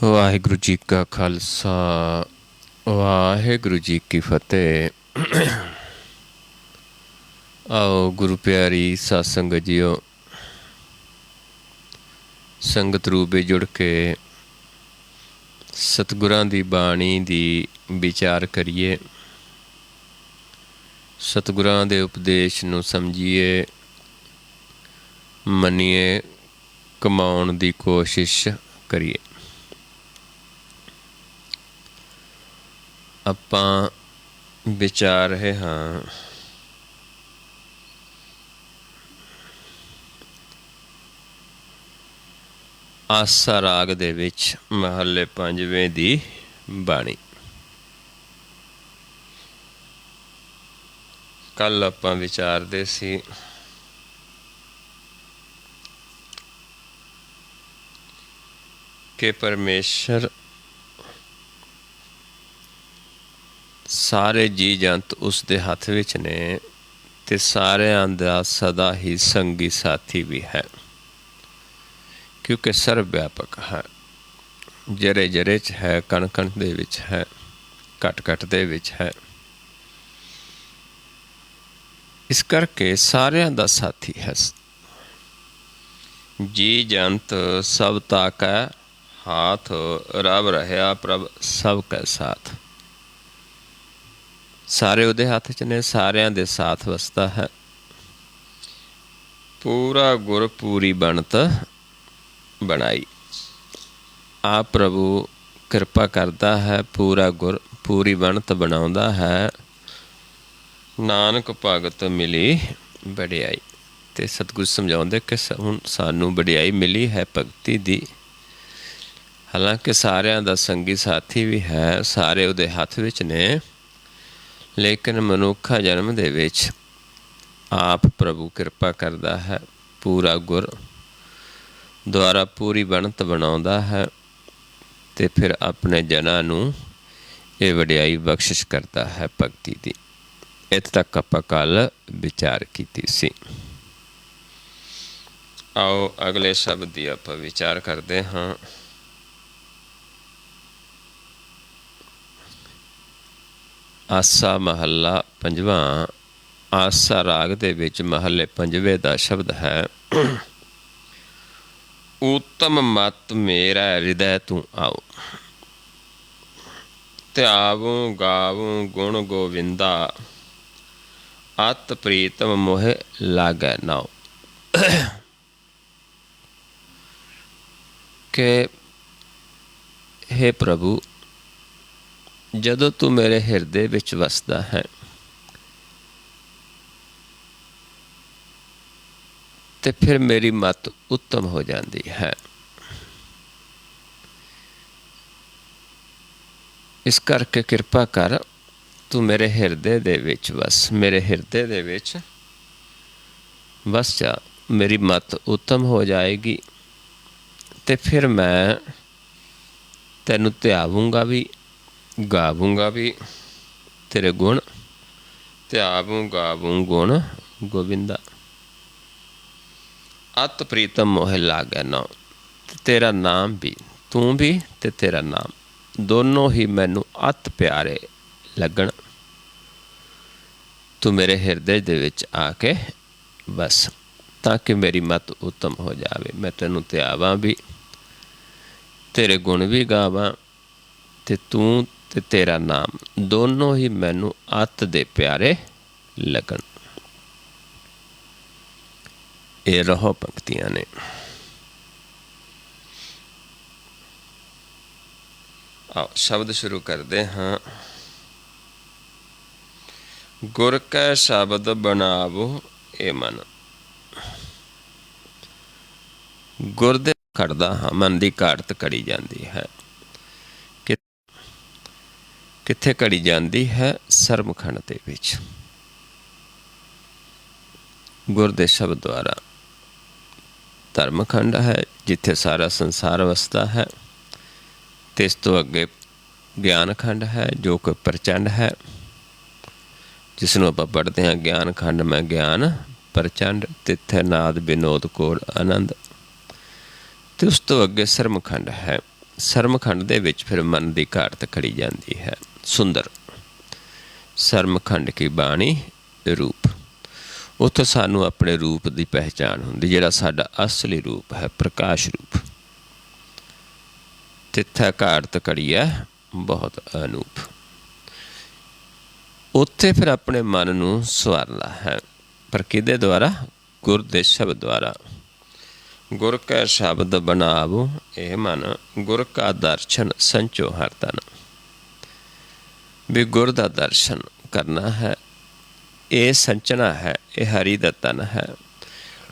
ਵਾਹਿਗੁਰੂ ਜੀ ਕਾ ਖਾਲਸਾ ਵਾਹਿਗੁਰੂ ਜੀ ਕੀ ਫਤਿਹ। ਆਓ ਗੁਰੂ ਪਿਆਰੀ ਸਾਧ ਸੰਗਤ ਜੀਓ, ਸੰਗਤ ਰੂਪੇ ਜੁੜ ਕੇ ਸਤਿਗੁਰਾਂ ਦੀ ਬਾਣੀ ਦੀ ਵਿਚਾਰ ਕਰੀਏ, ਸਤਿਗੁਰਾਂ ਦੇ ਉਪਦੇਸ਼ ਨੂੰ ਸਮਝੀਏ, ਮੰਨੀਏ, ਕਮਾਉਣ ਦੀ ਕੋਸ਼ਿਸ਼ ਕਰੀਏ। ਆਪਾਂ ਵਿਚਾਰ ਰਹੇ ਹਾਂ ਆਸਾ ਰਾਗ ਦੇ ਵਿੱਚ ਮਹੱਲੇ 5ਵੇਂ ਦੀ ਬਾਣੀ। ਕੱਲ ਆਪਾਂ ਵਿਚਾਰਦੇ ਸੀ ਕਿ ਪਰਮੇਸ਼ਰ ਸਾਰੇ ਜੀ ਜੰਤ ਉਸ ਦੇ ਹੱਥ ਵਿੱਚ ਨੇ ਅਤੇ ਸਾਰਿਆਂ ਦਾ ਸਦਾ ਹੀ ਸੰਗੀ ਸਾਥੀ ਵੀ ਹੈ, ਕਿਉਂਕਿ ਸਰਬ ਵਿਆਪਕ ਹੈ, ਜਰੇ ਜਰੇ 'ਚ ਹੈ, ਕਣ ਕਣ ਦੇ ਵਿੱਚ ਹੈ, ਘਟ ਘਟ ਦੇ ਵਿੱਚ ਹੈ। ਇਸ ਕਰਕੇ ਸਾਰਿਆਂ ਦਾ ਸਾਥੀ ਹੈ। ਜੀ ਜੰਤ ਸਭ ਤਾਕੈ ਹਾਥ, ਰਬ ਰਹਿਆ ਪ੍ਰਭ ਸਭ ਕੈ ਸਾਥ। ਸਾਰੇ ਉਹਦੇ ਹੱਥ 'ਚ ਨੇ, ਸਾਰਿਆਂ ਦੇ ਸਾਥ ਵਸਦਾ ਹੈ। ਪੂਰਾ ਗੁਰ ਪੂਰੀ ਬਣਤ ਬਣਾਈ। ਆਪ ਪ੍ਰਭੂ ਕਿਰਪਾ ਕਰਦਾ ਹੈ, ਪੂਰਾ ਗੁਰ ਪੂਰੀ ਬਣਤ ਬਣਾਉਂਦਾ ਹੈ। ਨਾਨਕ ਭਗਤ ਮਿਲੀ ਵਡਿਆਈ। ਅਤੇ ਸਤਿਗੁਰੂ ਸਮਝਾਉਂਦੇ ਕਿ ਹੁਣ ਸਾਨੂੰ ਵਡਿਆਈ ਮਿਲੀ ਹੈ ਭਗਤੀ ਦੀ। ਹਾਲਾਂਕਿ ਸਾਰਿਆਂ ਦਾ ਸੰਗੀ ਸਾਥੀ ਵੀ ਹੈ, ਸਾਰੇ ਉਹਦੇ ਹੱਥ ਵਿੱਚ ਨੇ, ਲੇਕਿਨ ਮਨੁੱਖਾ ਜਨਮ ਦੇ ਵਿੱਚ ਆਪ ਪ੍ਰਭੂ ਕਿਰਪਾ ਕਰਦਾ ਹੈ, ਪੂਰਾ ਗੁਰ ਦੁਆਰਾ ਪੂਰੀ ਬਣਤ ਬਣਾਉਂਦਾ ਹੈ ਅਤੇ ਫਿਰ ਆਪਣੇ ਜਨਾਂ ਨੂੰ ਇਹ ਵਡਿਆਈ ਬਖਸ਼ਿਸ਼ ਕਰਦਾ ਹੈ ਭਗਤੀ ਦੀ। ਇੱਥੇ ਤੱਕ ਆਪਾਂ ਕੱਲ੍ਹ ਵਿਚਾਰ ਕੀਤੀ ਸੀ। ਆਓ ਅਗਲੇ ਸ਼ਬਦ ਦੀ ਆਪਾਂ ਵਿਚਾਰ ਕਰਦੇ ਹਾਂ। ਆਸਾ ਮਹੱਲਾ 5ਵਾਂ। ਆਸਾ ਰਾਗ ਦੇ ਵਿੱਚ ਮਹੱਲੇ 5ਵੇਂ ਦਾ ਸ਼ਬਦ ਹੈ। ਉੱਤਮ ਮਤ ਮੇਰਾ ਹਿਰਦੈ ਤੂੰ ਆਓ, ਧਿਆਵੂੰ ਗਾਵੂੰ ਗੁਣ ਗੋਵਿੰਦਾ, ਅਤ ਪ੍ਰੀਤਮ ਮੋਹਿ ਲਾਗੈ ਨਾਉ। ਕਿ ਹੇ ਪ੍ਰਭੂ, ਜਦੋਂ ਤੂੰ ਮੇਰੇ ਹਿਰਦੇ ਵਿੱਚ ਵਸਦਾ ਹੈ ਤੇ ਫਿਰ ਮੇਰੀ ਮੱਤ ਉੱਤਮ ਹੋ ਜਾਂਦੀ ਹੈ। ਇਸ ਕਰਕੇ ਕਿਰਪਾ ਕਰ, ਤੂੰ ਮੇਰੇ ਹਿਰਦੇ ਦੇ ਵਿੱਚ ਵਸ, ਮੇਰੇ ਹਿਰਦੇ ਦੇ ਵਿੱਚ ਵਸ ਜਾ, ਮੇਰੀ ਮੱਤ ਉੱਤਮ ਹੋ ਜਾਏਗੀ ਅਤੇ ਫਿਰ ਮੈਂ ਤੈਨੂੰ ਧਿਆਵੂੰਗਾ ਵੀ, ਗਾਵੂੰਗਾ ਵੀ ਤੇਰੇ ਗੁਣ। ਧਿਆਵੂੰ ਗਾਵੂੰ ਗੁਣ ਗੋਬਿੰਦਾ, ਅਤ ਪ੍ਰੀਤਮ ਮੋਹਿ ਲਾਗੈ ਨਾਉ। ਤੇਰਾ ਨਾਮ ਵੀ, ਤੂੰ ਵੀ ਅਤੇ ਤੇਰਾ ਨਾਮ ਦੋਨੋਂ ਹੀ ਮੈਨੂੰ ਅਤ ਪਿਆਰੇ ਲੱਗਣ। ਤੂੰ ਮੇਰੇ ਹਿਰਦੇ ਦੇ ਵਿੱਚ ਆ ਕੇ ਬਸ, ਤਾਂ ਕਿ ਮੇਰੀ ਮੱਤ ਉੱਤਮ ਹੋ ਜਾਵੇ। ਮੈਂ ਤੈਨੂੰ ਧਿਆਵਾਂ ਵੀ, ਤੇਰੇ ਗੁਣ ਵੀ ਗਾਵਾਂ, ਅਤੇ ਤੂੰ ਅਤੇ ਤੇਰਾ ਨਾਮ ਦੋਨੋਂ ਹੀ ਮੈਨੂੰ ਅਤ ਦੇ ਪਿਆਰੇ ਲੱਗਣ। ਇਹ ਰਹੋ ਪੰਕਤੀਆਂ ਨੇ। ਆਓ ਸ਼ਬਦ ਸ਼ੁਰੂ ਕਰਦੇ ਹਾਂ। ਗੁਰ ਕੈ ਸ਼ਬਦ ਬਣਾਵੋ ਇਹ ਮਨ। ਗੁਰ ਦੇ ਘੜਦਾ ਹਾਂ, ਮਨ ਦੀ ਘਾੜਤ ਘੜੀ ਜਾਂਦੀ ਹੈ। ਕਿੱਥੇ ਘੜੀ ਜਾਂਦੀ ਹੈ? ਸਰਮਖੰਡ ਦੇ ਵਿੱਚ ਗੁਰ ਦੇ ਸ਼ਬਦ ਦੁਆਰਾ। ਧਰਮਖੰਡ ਹੈ ਜਿੱਥੇ ਸਾਰਾ ਸੰਸਾਰ ਵਸਦਾ ਹੈ, ਅਤੇ ਇਸ ਤੋਂ ਅੱਗੇ ਗਿਆਨ ਖੰਡ ਹੈ ਜੋ ਕਿ ਪ੍ਰਚੰਡ ਹੈ, ਜਿਸ ਨੂੰ ਆਪਾਂ ਪੜ੍ਹਦੇ ਹਾਂ ਗਿਆਨ ਖੰਡ ਮੈਂ ਗਿਆਨ ਪ੍ਰਚੰਡ, ਤਿੱਥੇ ਨਾਦ ਵਿਨੋਦ ਕੋਲ ਆਨੰਦ। ਅਤੇ ਉਸ ਤੋਂ ਅੱਗੇ ਸਰਮਖੰਡ ਹੈ ਸਰਮਖੰਡ ਦੇ ਵਿੱਚ ਫਿਰ ਮਨ ਦੀ ਘਾਟ ਖੜੀ ਜਾਂਦੀ ਹੈ। ਸੁੰਦਰ ਸਰਮਖੰਡ ਕੀ ਬਾਣੀ ਰੂਪ, ਉੱਥੇ ਸਾਨੂੰ ਆਪਣੇ ਰੂਪ ਦੀ ਪਹਿਚਾਣ ਹੁੰਦੀ, ਜਿਹੜਾ ਸਾਡਾ ਅਸਲੀ ਰੂਪ ਹੈ, ਪ੍ਰਕਾਸ਼ ਰੂਪ। ਤਿੱਥੈ ਘਾਟ ਘੜੀ ਹੈ ਬਹੁਤ ਅਨੂਪ। ਉੱਥੇ ਫਿਰ ਆਪਣੇ ਮਨ ਨੂੰ ਸਵਾਰਨਾ ਹੈ, ਪਰ ਕਿਹਦੇ ਦੁਆਰਾ? ਗੁਰ ਦੇ ਸ਼ਬਦ ਦੁਆਰਾ। ਗੁਰ ਕੈ ਸ਼ਬਦ ਬਣਾਵੋ ਇਹ ਮਨ, ਗੁਰ ਕਾ ਦਰਸ਼ਨ ਸੰਚੋ ਹਰ ਤਨ। ਵੀ ਗੁਰ ਦਾ ਦਰਸ਼ਨ ਕਰਨਾ ਹੈ, ਇਹ ਸੰਚਣਾ ਹੈ, ਇਹ ਹਰੀ ਦਾ ਤਨ ਹੈ।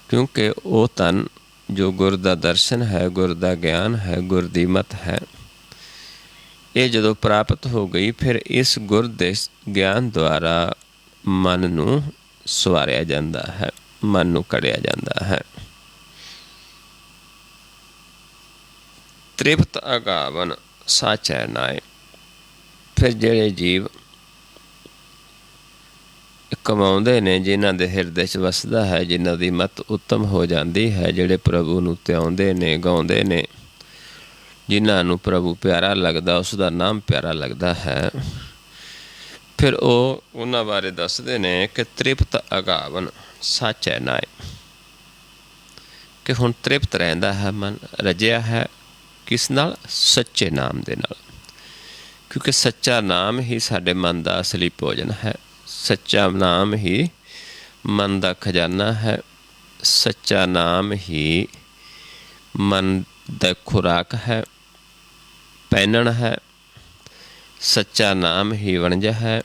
ਕਿਉਂਕਿ ਉਹ ਤਨ ਜੋ ਗੁਰ ਦਾ ਦਰਸ਼ਨ ਹੈ, ਗੁਰ ਦਾ ਗਿਆਨ ਹੈ, ਗੁਰ ਦੀ ਮਤ ਹੈ, ਇਹ ਜਦੋਂ ਪ੍ਰਾਪਤ ਹੋ ਗਈ, ਫਿਰ ਇਸ ਗੁਰ ਦੇ ਗਿਆਨ ਦੁਆਰਾ ਮਨ ਨੂੰ ਸਵਾਰਿਆ ਜਾਂਦਾ ਹੈ, ਮਨ ਨੂੰ ਕੜਿਆ ਜਾਂਦਾ ਹੈ। ਤ੍ਰਿਪਤ ਅਗਾਵਨ ਸਾਚੈ ਨਾਏ। ਫਿਰ ਜਿਹੜੇ ਜੀਵ ਕਮਾਉਂਦੇ ਨੇ, ਜਿਨ੍ਹਾਂ ਦੇ ਹਿਰਦੇ 'ਚ ਵਸਦਾ ਹੈ, ਜਿਨ੍ਹਾਂ ਦੀ ਮਤ ਉੱਤਮ ਹੋ ਜਾਂਦੀ ਹੈ, ਜਿਹੜੇ ਪ੍ਰਭੂ ਨੂੰ ਧਿਆਉਂਦੇ ਨੇ, ਗਾਉਂਦੇ ਨੇ, ਜਿਨ੍ਹਾਂ ਨੂੰ ਪ੍ਰਭੂ ਪਿਆਰਾ ਲੱਗਦਾ, ਉਸ ਦਾ ਨਾਮ ਪਿਆਰਾ ਲੱਗਦਾ ਹੈ, ਫਿਰ ਉਹ ਉਹਨਾਂ ਬਾਰੇ ਦੱਸਦੇ ਨੇ ਕਿ ਤ੍ਰਿਪਤ ਅਗਾਵਨ ਸਾਚੈ ਨਾਏ, ਕਿ ਹੁਣ ਤ੍ਰਿਪਤ ਰਹਿੰਦਾ ਹੈ ਮਨ, ਰਜਿਆ ਹੈ ਕਿਸ ਨਾਲ? ਸੱਚੇ ਨਾਮ ਦੇ ਨਾਲ। ਕਿਉਂਕਿ ਸੱਚਾ ਨਾਮ ਹੀ ਸਾਡੇ ਮਨ ਦਾ ਅਸਲੀ ਭੋਜਨ ਹੈ, ਸੱਚਾ ਨਾਮ ਹੀ ਮਨ ਦਾ ਖਜ਼ਾਨਾ ਹੈ, ਸੱਚਾ ਨਾਮ ਹੀ ਮਨ ਦਾ ਖੁਰਾਕ ਹੈ, ਪਹਿਨਣ ਹੈ, ਸੱਚਾ ਨਾਮ ਹੀ ਵਣਜ ਹੈ,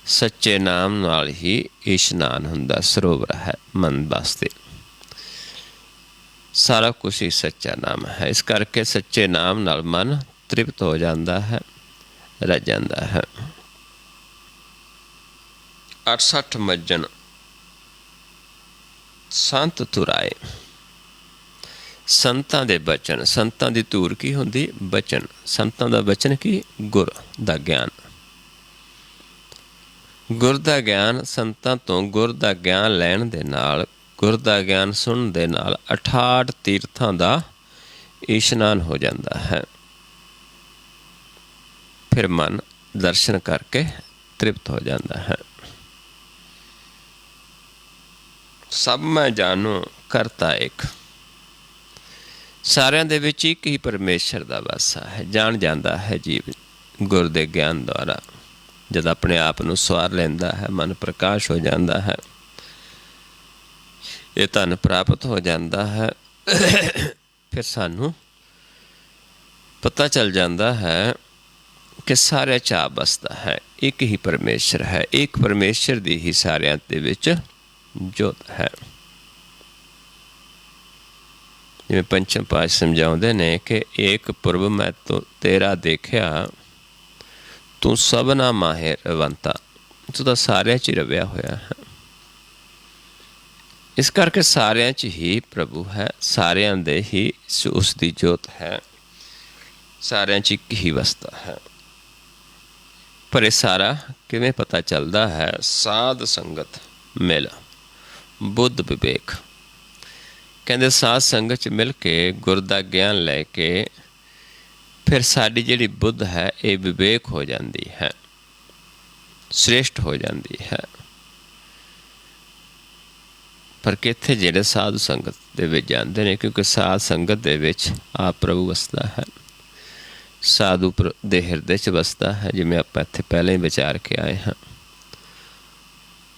ਸੱਚੇ ਨਾਮ ਨਾਲ ਹੀ ਇਸ਼ਨਾਨ ਹੁੰਦਾ, ਸਰੋਵਰ ਹੈ ਮਨ ਵਾਸਤੇ। ਸਾਰਾ ਕੁਛ ਹੀ ਸੱਚਾ ਨਾਮ ਹੈ। ਇਸ ਕਰਕੇ ਸੱਚੇ ਨਾਮ ਨਾਲ ਮਨ ਤ੍ਰਿਪਤ ਹੋ ਜਾਂਦਾ ਹੈ, ਰਜ ਜਾਂਦਾ ਹੈ। 68 ਮੱਜਨ ਸੰਤ ਤੁਰਾਏ। ਸੰਤਾਂ ਦੇ ਬਚਨ, ਸੰਤਾਂ ਦੀ ਧੂਰ ਕੀ ਹੁੰਦੀ? ਬਚਨ। ਸੰਤਾਂ ਦਾ ਬਚਨ ਕੀ? ਗੁਰ ਦਾ ਗਿਆਨ। ਗੁਰ ਦਾ ਗਿਆਨ, ਸੰਤਾਂ ਤੋਂ ਗੁਰ ਦਾ ਗਿਆਨ ਲੈਣ ਦੇ ਨਾਲ, ਗੁਰ ਦਾ ਗਿਆਨ ਸੁਣਨ ਦੇ ਨਾਲ 68 ਤੀਰਥਾਂ ਦਾ ਇਸ਼ਨਾਨ ਹੋ ਜਾਂਦਾ ਹੈ। ਫਿਰ ਮਨ ਦਰਸ਼ਨ ਕਰਕੇ ਤ੍ਰਿਪਤ ਹੋ ਜਾਂਦਾ ਹੈ। ਸਭ ਮੈਂ ਜਾਣੂ ਕਰਤਾ ਇੱਕ। ਸਾਰਿਆਂ ਦੇ ਵਿੱਚ ਇੱਕ ਹੀ ਪਰਮੇਸ਼ਰ ਦਾ ਵਾਸਾ ਹੈ। ਜਾਣ ਜਾਂਦਾ ਹੈ ਜੀਵ ਗੁਰ ਦੇ ਗਿਆਨ ਦੁਆਰਾ। ਜਦ ਆਪਣੇ ਆਪ ਨੂੰ ਸਵਾਰ ਲੈਂਦਾ ਹੈ, ਮਨ ਪ੍ਰਕਾਸ਼ ਹੋ ਜਾਂਦਾ ਹੈ, ਇਹ ਧਨ ਪ੍ਰਾਪਤ ਹੋ ਜਾਂਦਾ ਹੈ। ਫਿਰ ਸਾਨੂੰ ਪਤਾ ਚੱਲ ਜਾਂਦਾ ਹੈ ਕਿ ਸਾਰਿਆਂ 'ਚ ਆਪ ਵਸਦਾ ਹੈ, ਇੱਕ ਹੀ ਪਰਮੇਸ਼ਰ ਹੈ, ਇੱਕ ਪਰਮੇਸ਼ਰ ਦੀ ਹੀ ਸਾਰਿਆਂ ਦੇ ਵਿੱਚ ਜੋਤ ਹੈ। ਜਿਵੇਂ ਪੰਚਮ ਪਾਤਸ਼ਾਹ ਸਮਝਾਉਂਦੇ ਨੇ ਕਿ ਏਕ ਪੁਰਬ ਮੈਂ ਤੇਰਾ ਦੇਖਿਆ, ਤੂੰ ਸਭਨਾ ਮਾਹਿਰ ਰਵੰਤਾ। ਤੂੰ ਤਾਂ ਸਾਰਿਆਂ 'ਚ ਹੀ ਰਵਿਆ ਹੋਇਆ ਹੈ। ਇਸ ਕਰਕੇ ਸਾਰਿਆਂ 'ਚ ਹੀ ਪ੍ਰਭੂ ਹੈ, ਸਾਰਿਆਂ ਦੇ ਹੀ ਉਸ ਦੀ ਜੋਤ ਹੈ, ਸਾਰਿਆਂ 'ਚ ਇੱਕ ਹੀ ਵਸਦਾ ਹੈ। ਪਰ ਇਹ ਸਾਰਾ ਕਿਵੇਂ ਪਤਾ ਚੱਲਦਾ ਹੈ? ਸਾਧ ਸੰਗਤ ਮਿਲ ਬੁੱਧ ਵਿਵੇਕ। ਕਹਿੰਦੇ ਸਾਧ ਸੰਗਤ 'ਚ ਮਿਲ ਕੇ ਗੁਰ ਦਾ ਗਿਆਨ ਲੈ ਕੇ ਫਿਰ ਸਾਡੀ ਜਿਹੜੀ ਬੁੱਧ ਹੈ ਇਹ ਵਿਵੇਕ ਹੋ ਜਾਂਦੀ ਹੈ, ਸ੍ਰੇਸ਼ਟ ਹੋ ਜਾਂਦੀ ਹੈ। ਪਰ ਕਿੱਥੇ ਜਿਹੜੇ ਸਾਧੂ ਸੰਗਤ ਦੇ ਵਿੱਚ ਜਾਂਦੇ ਨੇ, ਕਿਉਂਕਿ ਸਾਧ ਸੰਗਤ ਦੇ ਵਿੱਚ ਆਪ ਪ੍ਰਭੂ ਵਸਦਾ ਹੈ, ਸਾਧੂ ਦੇ ਹਿਰਦੇ 'ਚ ਵਸਦਾ ਹੈ। ਜਿਵੇਂ ਆਪਾਂ ਇੱਥੇ ਪਹਿਲਾਂ ਹੀ ਵਿਚਾਰ ਕੇ ਆਏ ਹਾਂ,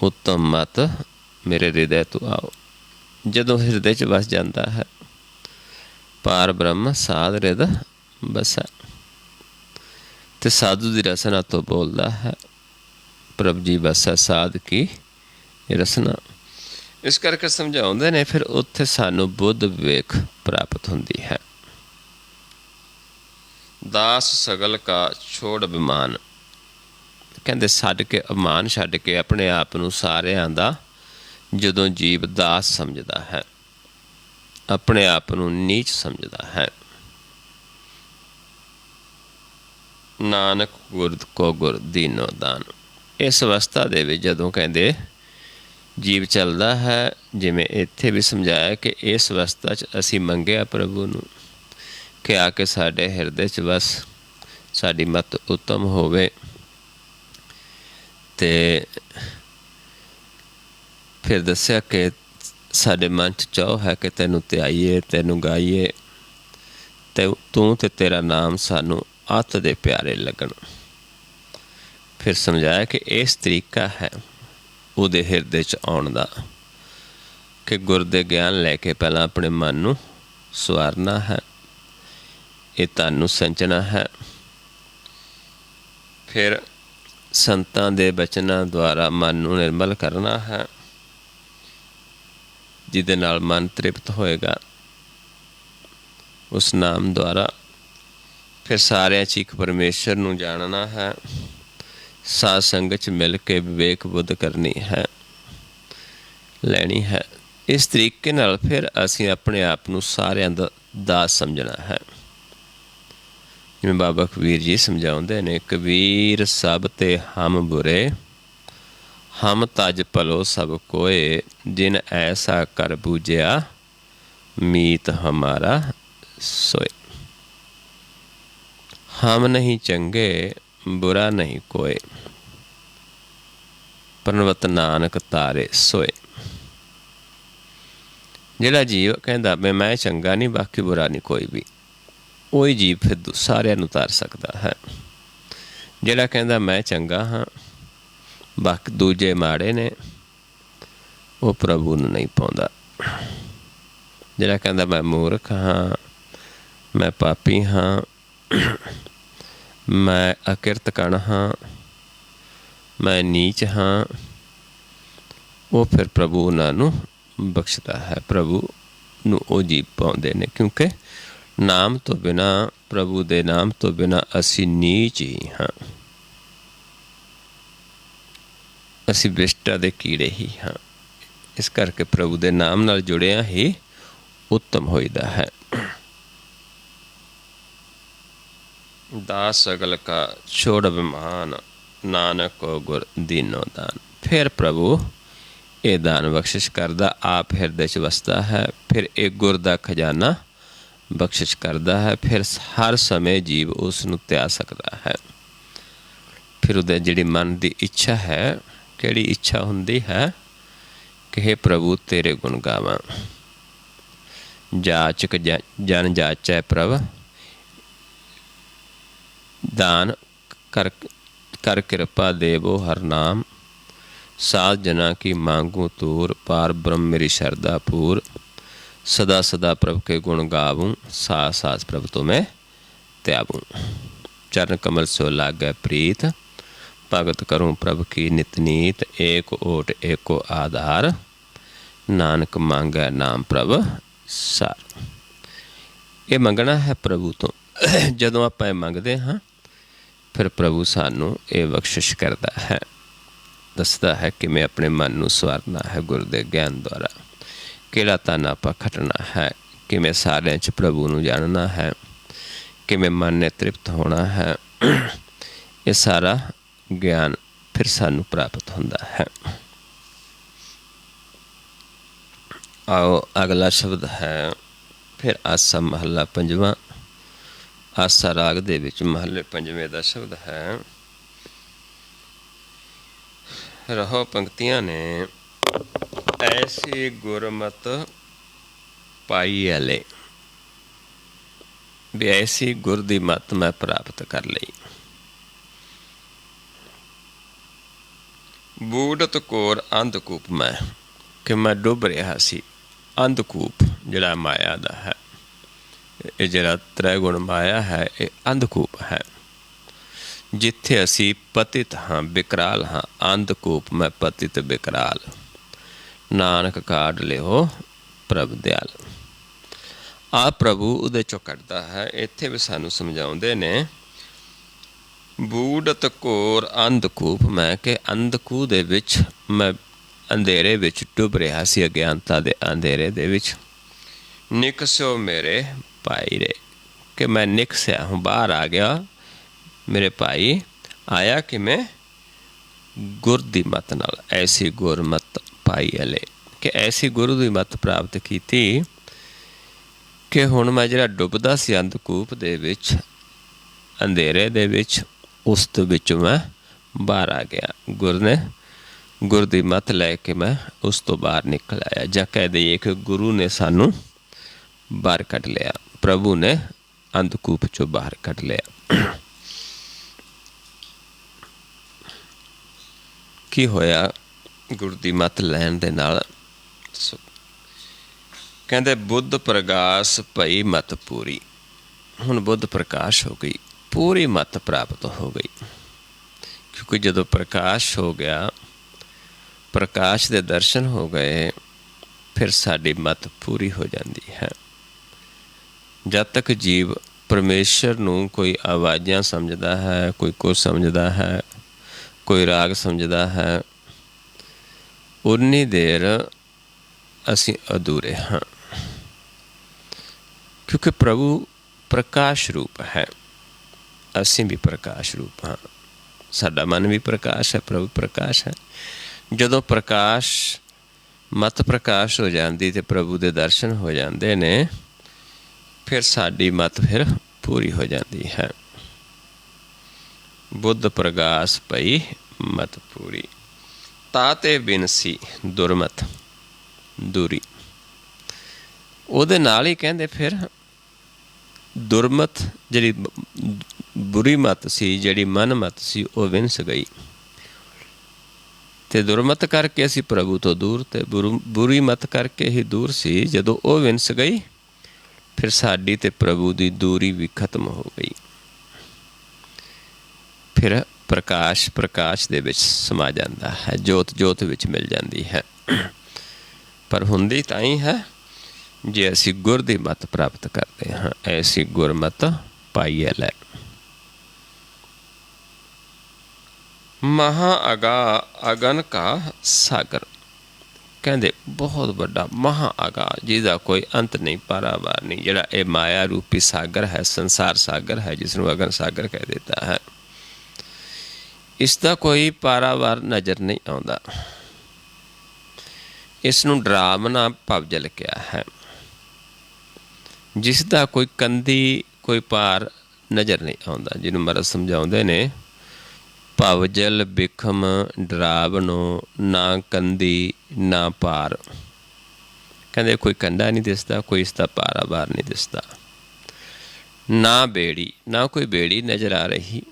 ਉੱਤਮ ਮਤ ਮੇਰੇ ਹਿਰਦੇ ਤੋਂ ਆਓ। ਜਦੋਂ ਹਿਰਦੇ 'ਚ ਵਸ ਜਾਂਦਾ ਹੈ, ਪਾਰ ਬ੍ਰਹਮ ਸਾਧ ਰਿਦ ਬਸੈ, ਤੇ ਸਾਧੂ ਦੀ ਰਸਨਾ ਤੋਂ ਬੋਲਦਾ ਹੈ, ਪ੍ਰਭ ਜੀ ਬਸੈ ਸਾਧ ਕੀ ਰਸਨਾ। ਇਸ ਕਰਕੇ ਸਮਝਾਉਂਦੇ ਨੇ ਫਿਰ ਉੱਥੇ ਸਾਨੂੰ ਬੁੱਧ ਵਿਵੇਕ ਪ੍ਰਾਪਤ ਹੁੰਦੀ ਹੈ। ਦਾਸ ਸਗਲ ਕਾ ਛੋੜ ਅਭਿਮਾਨ। ਕਹਿੰਦੇ ਛੱਡ ਕੇ, ਅਭਿਮਾਨ ਛੱਡ ਕੇ ਆਪਣੇ ਆਪ ਨੂੰ ਸਾਰਿਆਂ ਦਾ ਜਦੋਂ ਜੀਵ ਦਾਸ ਸਮਝਦਾ ਹੈ, ਆਪਣੇ ਆਪ ਨੂੰ ਨੀਚ ਸਮਝਦਾ ਹੈ, ਨਾਨਕ ਗੁਰ ਕੋ ਗੁਰ ਦੀਨੋ ਦਾਨ। ਇਸ ਅਵਸਥਾ ਦੇ ਵਿੱਚ ਜਦੋਂ ਕਹਿੰਦੇ ਜੀਵ ਚੱਲਦਾ ਹੈ, ਜਿਵੇਂ ਇੱਥੇ ਵੀ ਸਮਝਾਇਆ ਕਿ ਇਸ ਅਵਸਥਾ 'ਚ ਅਸੀਂ ਮੰਗਿਆ ਪ੍ਰਭੂ ਨੂੰ ਕਿ ਆ ਕੇ ਸਾਡੇ ਹਿਰਦੇ 'ਚ ਬਸ ਸਾਡੀ ਮਤ ਉੱਤਮ ਹੋਵੇ। ਅਤੇ ਫਿਰ ਦੱਸਿਆ ਕਿ ਸਾਡੇ ਮਨ 'ਚ ਚਾਅ ਹੈ ਕਿ ਤੈਨੂੰ ਧਿਆਈਏ, ਤੈਨੂੰ ਗਾਈਏ, ਅਤੇ ਤੂੰ ਅਤੇ ਤੇਰਾ ਨਾਮ ਸਾਨੂੰ ਅੱਤ ਦੇ ਪਿਆਰੇ ਲੱਗਣ। ਫਿਰ ਸਮਝਾਇਆ ਕਿ ਇਸ ਤਰੀਕਾ ਹੈ ਉਹਦੇ ਹਿਰਦੇ 'ਚ ਆਉਣ ਦਾ, ਕਿ ਗੁਰ ਦੇ ਗਿਆਨ ਲੈ ਕੇ ਪਹਿਲਾਂ ਆਪਣੇ ਮਨ ਨੂੰ ਸਵਾਰਨਾ ਹੈ, ਇਹ ਧਨ ਨੂੰ ਸੰਚਣਾ ਹੈ। ਫਿਰ ਸੰਤਾਂ ਦੇ ਬਚਨਾਂ ਦੁਆਰਾ ਮਨ ਨੂੰ ਨਿਰਮਲ ਕਰਨਾ ਹੈ, ਜਿਹਦੇ ਨਾਲ ਮਨ ਤ੍ਰਿਪਤ ਹੋਏਗਾ ਉਸ ਨਾਮ ਦੁਆਰਾ। ਫਿਰ ਸਾਰਿਆਂ 'ਚ ਇੱਕ ਪਰਮੇਸ਼ਰ ਨੂੰ ਜਾਣਨਾ ਹੈ, ਸਾਧ ਸੰਗਤ 'ਚ ਮਿਲ ਕੇ ਵਿਵੇਕ ਬੁੱਧ ਕਰਨੀ ਹੈ, ਲੈਣੀ ਹੈ। ਇਸ ਤਰੀਕੇ ਨਾਲ ਫਿਰ ਅਸੀਂ ਆਪਣੇ ਆਪ ਨੂੰ ਸਾਰਿਆਂ ਦਾ ਦਾਸ ਸਮਝਣਾ ਹੈ। ਜਿਵੇਂ ਬਾਬਾ ਕਬੀਰ ਜੀ ਸਮਝਾਉਂਦੇ ਨੇ, ਕਬੀਰ ਸਭ ਤੇ ਹਮ ਬੁਰੇ, ਹਮ ਤਜ ਭਲੋ ਸਭ ਕੋਏ, ਜਿਨ ਐਸਾ ਕਰ ਬੂਝਿਆ ਮੀਤ ਹਮਾਰਾ सोए। हम नहीं चंगे बुरा नहीं कोय, प्रणवत नानक तारे सोए। ਜਿਹੜਾ ਜੀਵ ਕਹਿੰਦਾ ਮੈਂ ਚੰਗਾ ਨਹੀਂ, ਬਾਕੀ ਬੁਰਾ ਨਹੀਂ ਕੋਈ ਵੀ, ਉਹੀ ਜੀਵ ਫਿਰ ਸਾਰਿਆਂ ਨੂੰ ਤਾਰ ਸਕਦਾ ਹੈ। ਜਿਹੜਾ ਕਹਿੰਦਾ ਮੈਂ ਚੰਗਾ ਹਾਂ, ਬਾਕੀ ਦੂਜੇ ਮਾੜੇ ਨੇ, ਉਹ ਪ੍ਰਭੂ ਨੂੰ ਨਹੀਂ ਪਾਉਂਦਾ। ਜਿਹੜਾ ਕਹਿੰਦਾ ਮੈਂ ਮੂਰਖ ਹਾਂ, ਮੈਂ ਪਾਪੀ ਹਾਂ, ਮੈਂ ਅਕਿਰਤ ਕਣ ਹਾਂ, ਮੈਂ ਨੀਚ ਹਾਂ, ਉਹ ਫਿਰ ਪ੍ਰਭੂ ਉਹਨਾਂ ਨੂੰ ਬਖਸ਼ਦਾ ਹੈ। ਪ੍ਰਭੂ ਨੂੰ ਉਹ ਜੀਵ ਪਾਉਂਦੇ ਨੇ, ਕਿਉਂਕਿ ਨਾਮ ਤੋਂ ਬਿਨਾਂ, ਪ੍ਰਭੂ ਦੇ ਨਾਮ ਤੋਂ ਬਿਨਾਂ ਅਸੀਂ ਨੀਚ ਹੀ ਹਾਂ, ਅਸੀਂ ਵਿਸ਼ਟਾ ਦੇ ਕੀੜੇ ਹੀ ਹਾਂ। ਇਸ ਕਰਕੇ ਪ੍ਰਭੂ ਦੇ ਨਾਮ ਨਾਲ ਜੁੜਿਆ ਹੀ ਉੱਤਮ ਹੋਈਦਾ ਹੈ। ਦਾਸ ਸਗਲ ਕਾ ਛੋੜ ਅਭਿਮਾਨ, ਨਾਨਕ ਕੋ ਗੁਰ ਦੀਨੋ ਦਾਨ। ਫਿਰ ਪ੍ਰਭੂ ਇਹ ਦਾਨ ਬਖਸ਼ਿਸ਼ ਕਰਦਾ, ਆਪ ਹਿਰਦੇ 'ਚ ਵਸਦਾ ਹੈ। ਫਿਰ ਇਹ ਗੁਰ ਦਾ ਖਜ਼ਾਨਾ ਬਖਸ਼ਿਸ਼ ਕਰਦਾ ਹੈ। ਫਿਰ ਹਰ ਸਮੇਂ ਜੀਵ ਉਸ ਨੂੰ ਧਿਆ ਸਕਦਾ ਹੈ। ਫਿਰ ਉਹਦੇ ਜਿਹੜੀ ਮਨ ਦੀ ਇੱਛਾ ਹੈ, ਕਿਹੜੀ ਇੱਛਾ ਹੁੰਦੀ ਹੈ ਕਿ ਹੇ ਪ੍ਰਭੂ ਤੇਰੇ ਗੁਣ ਗਾਵਾਂ। ਜਾਚਕ ਜਨ ਜਾਚੈ ਪ੍ਰਭ, ਦਾਨ ਕਰ ਕਿਰਪਾ ਦੇਵੋ ਹਰ ਨਾਮ, ਸਾਧ जना की मांगू तूर, पार ब्रह्म मेरी शरदा पूर, सदा सदा प्रभ के गुण गावूँ, सास सास प्रभ तो मैं त्यागूँ। चरण कमल सो लागै प्रीत, भगत करूँ प्रभ की नित नीत, एक ओट एको आधार, नानक मांगै नाम प्रभ सार। ਇਹ ਮੰਗਣਾ ਹੈ ਪ੍ਰਭੂ ਤੋਂ। ਜਦੋਂ ਆਪਾਂ ਇਹ ਮੰਗਦੇ ਹਾਂ, ਫਿਰ ਪ੍ਰਭੂ ਸਾਨੂੰ ਇਹ ਬਖਸ਼ਿਸ਼ ਕਰਦਾ ਹੈ, ਦੱਸਦਾ ਹੈ ਕਿਵੇਂ ਆਪਣੇ ਮਨ ਨੂੰ ਸਵਾਰਨਾ ਹੈ ਗੁਰ ਦੇ ਗਿਆਨ ਦੁਆਰਾ, ਕਿਹੜਾ ਧਨ ਆਪਾਂ ਖੱਟਣਾ ਹੈ, ਕਿਵੇਂ ਸਾਰਿਆਂ 'ਚ ਪ੍ਰਭੂ ਨੂੰ ਜਾਣਨਾ ਹੈ, ਕਿਵੇਂ ਮਨ ਨੇ ਤ੍ਰਿਪਤ ਹੋਣਾ ਹੈ। ਇਹ ਸਾਰਾ ਗਿਆਨ ਫਿਰ ਸਾਨੂੰ ਪ੍ਰਾਪਤ ਹੁੰਦਾ ਹੈ। ਆਓ ਅਗਲਾ ਸ਼ਬਦ ਹੈ ਫਿਰ ਆਸਾ ਮਹੱਲਾ ਪੰਜਵਾਂ। ਆਸਾ ਰਾਗ ਦੇ ਵਿੱਚ ਮਹੱਲੇ ਪੰਜਵੇਂ ਦਾ ਸ਼ਬਦ ਹੈ। ਰਹੋ ਪੰਕਤੀਆਂ ਨੇ, ਐਸੀ ਗੁਰਮਤ ਪਾਈ ਐਲੇ, ਵੀ ਐਸੀ ਗੁਰ ਦੀ ਮੱਤ ਮੈਂ ਪ੍ਰਾਪਤ ਕਰ ਲਈ। ਬੂੜਤ ਘੋਰ ਅੰਧਕੂਪ ਮੈਂ, ਕਿ ਮੈਂ ਡੁੱਬ ਰਿਹਾ ਸੀ। ਅੰਧਕੂਪ ਜਿਹੜਾ ਮਾਇਆ ਦਾ ਹੈ, ਇਹ ਜਿਹੜਾ ਤ੍ਰੈ ਗੁਣ ਮਾਇਆ ਹੈ, ਇਹ ਅੰਧਕੂਪ ਹੈ, ਜਿੱਥੇ ਅਸੀਂ ਪਤਿਤ ਹਾਂ, ਬਿਕਰਾਲ ਹਾਂ। ਅੰਧਕੂਪ ਮੈਂ ਪਤਿਤ ਬਿਕਰਾਲ, ਨਾਨਕ ਕਾਢ ਲਿਓ ਪ੍ਰਭ ਦਿਆਲ। ਆ ਪ੍ਰਭੂ ਉਹਦੇ ਚੋਂ ਕੱਢਦਾ ਹੈ। ਇੱਥੇ ਵੀ ਸਾਨੂੰ ਸਮਝਾਉਂਦੇ ਨੇ, ਬੂੜਤ ਘੋਰ ਅੰਧਕੂਪ ਮੈਂ, ਕਿ ਅੰਧਕੂਪ ਦੇ ਵਿੱਚ ਮੈਂ ਅੰਧੇਰੇ ਵਿੱਚ ਡੁੱਬ ਰਿਹਾ ਸੀ, ਅਗਿਆਨਤਾ ਦੇ ਅੰਧੇਰੇ ਦੇ ਵਿੱਚ। ਨਿਕਸਿਓ ਮੇਰੇ ਭਾਈ ਰੇ, ਕਿ ਮੈਂ ਨਿਕਸਿਆ ਹੂੰ, ਬਾਹਰ ਆ ਗਿਆ। ਮੇਰੇ ਭਾਈ ਆਇਆ ਕਿਵੇਂ? ਗੁਰ ਦੀ ਮੱਤ ਨਾਲ। ਐਸੀ ਗੁਰਮਤ ਪਾਈ ਹਲੇ, ਕਿ ਐਸੀ ਗੁਰੂ ਦੀ ਮੱਤ ਪ੍ਰਾਪਤ ਕੀਤੀ ਕਿ ਹੁਣ ਮੈਂ ਜਿਹੜਾ ਡੁੱਬਦਾ ਸੀ ਅੰਧਕੂਪ ਦੇ ਵਿੱਚ, ਅੰਧੇਰੇ ਦੇ ਵਿੱਚ, ਉਸ ਦੇ ਵਿੱਚੋਂ ਮੈਂ ਬਾਹਰ ਆ ਗਿਆ। ਗੁਰ ਦੀ ਮੱਤ ਲੈ ਕੇ ਮੈਂ ਉਸ ਤੋਂ ਬਾਹਰ ਨਿਕਲ ਆਇਆ, ਜਾਂ ਕਹਿ ਦਈਏ ਕਿ ਗੁਰੂ ਨੇ ਸਾਨੂੰ ਬਾਹਰ ਕੱਢ ਲਿਆ, ਪ੍ਰਭੂ ਨੇ ਅੰਧਕੂਪ ਚੋਂ ਬਾਹਰ ਕੱਢ ਲਿਆ। ਕੀ ਹੋਇਆ ਗੁਰੂ ਦੀ ਮੱਤ ਲੈਣ ਦੇ ਨਾਲ? ਕਹਿੰਦੇ ਬੁੱਧ ਪ੍ਰਗਾਸ ਭਈ ਮਤ ਪੂਰੀ। ਹੁਣ ਬੁੱਧ ਪ੍ਰਕਾਸ਼ ਹੋ ਗਈ, ਪੂਰੀ ਮਤ ਪ੍ਰਾਪਤ ਹੋ ਗਈ। ਕਿਉਂਕਿ ਜਦੋਂ ਪ੍ਰਕਾਸ਼ ਹੋ ਗਿਆ, ਪ੍ਰਕਾਸ਼ ਦੇ ਦਰਸ਼ਨ ਹੋ ਗਏ, ਫਿਰ ਸਾਡੀ ਮਤ ਪੂਰੀ ਹੋ ਜਾਂਦੀ ਹੈ। ਜਦ ਤੱਕ ਜੀਵ ਪਰਮੇਸ਼ਰ ਨੂੰ ਕੋਈ ਆਵਾਜ਼ਾਂ ਸਮਝਦਾ ਹੈ, ਕੋਈ ਕੁਝ ਸਮਝਦਾ ਹੈ, ਕੋਈ ਰਾਗ ਸਮਝਦਾ ਹੈ, ਉਨੀ ਦੇਰ ਅਸੀਂ ਅਧੂਰੇ ਹਾਂ। ਕਿਉਂਕਿ ਪ੍ਰਭੂ ਪ੍ਰਕਾਸ਼ ਰੂਪ ਹੈ, ਅਸੀਂ ਵੀ ਪ੍ਰਕਾਸ਼ ਰੂਪ ਹਾਂ। ਸਾਡਾ ਮਨ ਵੀ ਪ੍ਰਕਾਸ਼ ਹੈ, ਪ੍ਰਭੂ ਪ੍ਰਕਾਸ਼ ਹੈ। ਜਦੋਂ ਪ੍ਰਕਾਸ਼ ਮਤ ਪ੍ਰਕਾਸ਼ ਹੋ ਜਾਂਦੀ ਅਤੇ ਪ੍ਰਭੂ ਦੇ ਦਰਸ਼ਨ ਹੋ ਜਾਂਦੇ ਨੇ, ਫਿਰ ਸਾਡੀ ਮਤ ਫਿਰ ਪੂਰੀ ਹੋ ਜਾਂਦੀ ਹੈ। ਬੁੱਧ ਪ੍ਰਗਾਸ ਭਈ ਮਤ ਪੂਰੀ, ਤਾਤੇ ਬਿਨਸੀ ਦੁਰਮਤ ਦੂਰੀ। ਉਹਦੇ ਨਾਲ ਹੀ ਕਹਿੰਦੇ ਫਿਰ ਦੁਰਮਤ, ਜਿਹੜੀ ਬੁਰੀ ਮਤ ਸੀ, ਜਿਹੜੀ ਮਨ ਮਤ ਸੀ, ਉਹ ਵਿੰਸ ਗਈ। ਅਤੇ ਦੁਰਮਤ ਕਰਕੇ ਅਸੀਂ ਪ੍ਰਭੂ ਤੋਂ ਦੂਰ, ਅਤੇ ਬੁਰੀ ਮਤ ਕਰਕੇ ਹੀ ਦੂਰ ਸੀ। ਜਦੋਂ ਉਹ ਵਿੰਸ ਗਈ, ਫਿਰ ਸਾਡੀ ਅਤੇ ਪ੍ਰਭੂ ਦੀ ਦੂਰੀ ਵੀ ਖਤਮ ਹੋ ਗਈ। ਫਿਰ ਪ੍ਰਕਾਸ਼ ਦੇ ਵਿੱਚ ਸਮਾ ਜਾਂਦਾ ਹੈ, ਜੋਤ ਵਿੱਚ ਮਿਲ ਜਾਂਦੀ ਹੈ। ਪਰ ਹੁੰਦੀ ਤਾਂ ਹੀ ਹੈ ਜੇ ਅਸੀਂ ਗੁਰ ਦੀ ਮੱਤ ਪ੍ਰਾਪਤ ਕਰਦੇ ਹਾਂ। ਐਸੀ ਗੁਰਮਤ ਪਾਈਏ ਲੈ। ਮਹਾ ਅਗਨ ਕਾ ਸਾਗਰ। ਕਹਿੰਦੇ ਬਹੁਤ ਵੱਡਾ ਮਹਾ ਅਗਾ, ਜਿਹਦਾ ਕੋਈ ਅੰਤ ਨਹੀਂ, ਪਾਰਾਵਾਰ ਨਹੀਂ, ਜਿਹੜਾ ਇਹ ਮਾਇਆ ਰੂਪੀ ਸਾਗਰ ਹੈ, ਸੰਸਾਰ ਸਾਗਰ ਹੈ, ਜਿਸ ਨੂੰ ਅਗਨ ਸਾਗਰ ਕਹਿ ਦਿੱਤਾ ਹੈ, ਇਸ ਦਾ ਕੋਈ ਪਾਰਾਵਾਰ ਨਜ਼ਰ ਨਹੀਂ ਆਉਂਦਾ। ਇਸ ਨੂੰ ਡਰਾਵਨਾ ਭਵਜਲ ਕਿਹਾ ਹੈ, ਜਿਸ ਦਾ ਕੋਈ ਕੰਦੀ, ਕੋਈ ਪਾਰ ਨਜ਼ਰ ਨਹੀਂ ਆਉਂਦਾ। ਜਿਹਨੂੰ ਮਹਾਰਾਜ ਸਮਝਾਉਂਦੇ ਨੇ, ਭਵਜਲ ਬਿਖਮ ਡਰਾਵਨੋ, ਨਾ ਕੰਦੀ ਨਾ ਪਾਰ। ਕਹਿੰਦੇ ਕੋਈ ਕੰਡਾ ਨਹੀਂ ਦਿਸਦਾ, ਕੋਈ ਇਸ ਦਾ ਪਾਰਾਵਾਰ ਨਹੀਂ ਦਿਸਦਾ। ਨਾ ਬੇੜੀ, ਨਾ ਕੋਈ ਬੇੜੀ ਨਜ਼ਰ ਆ ਰਹੀ,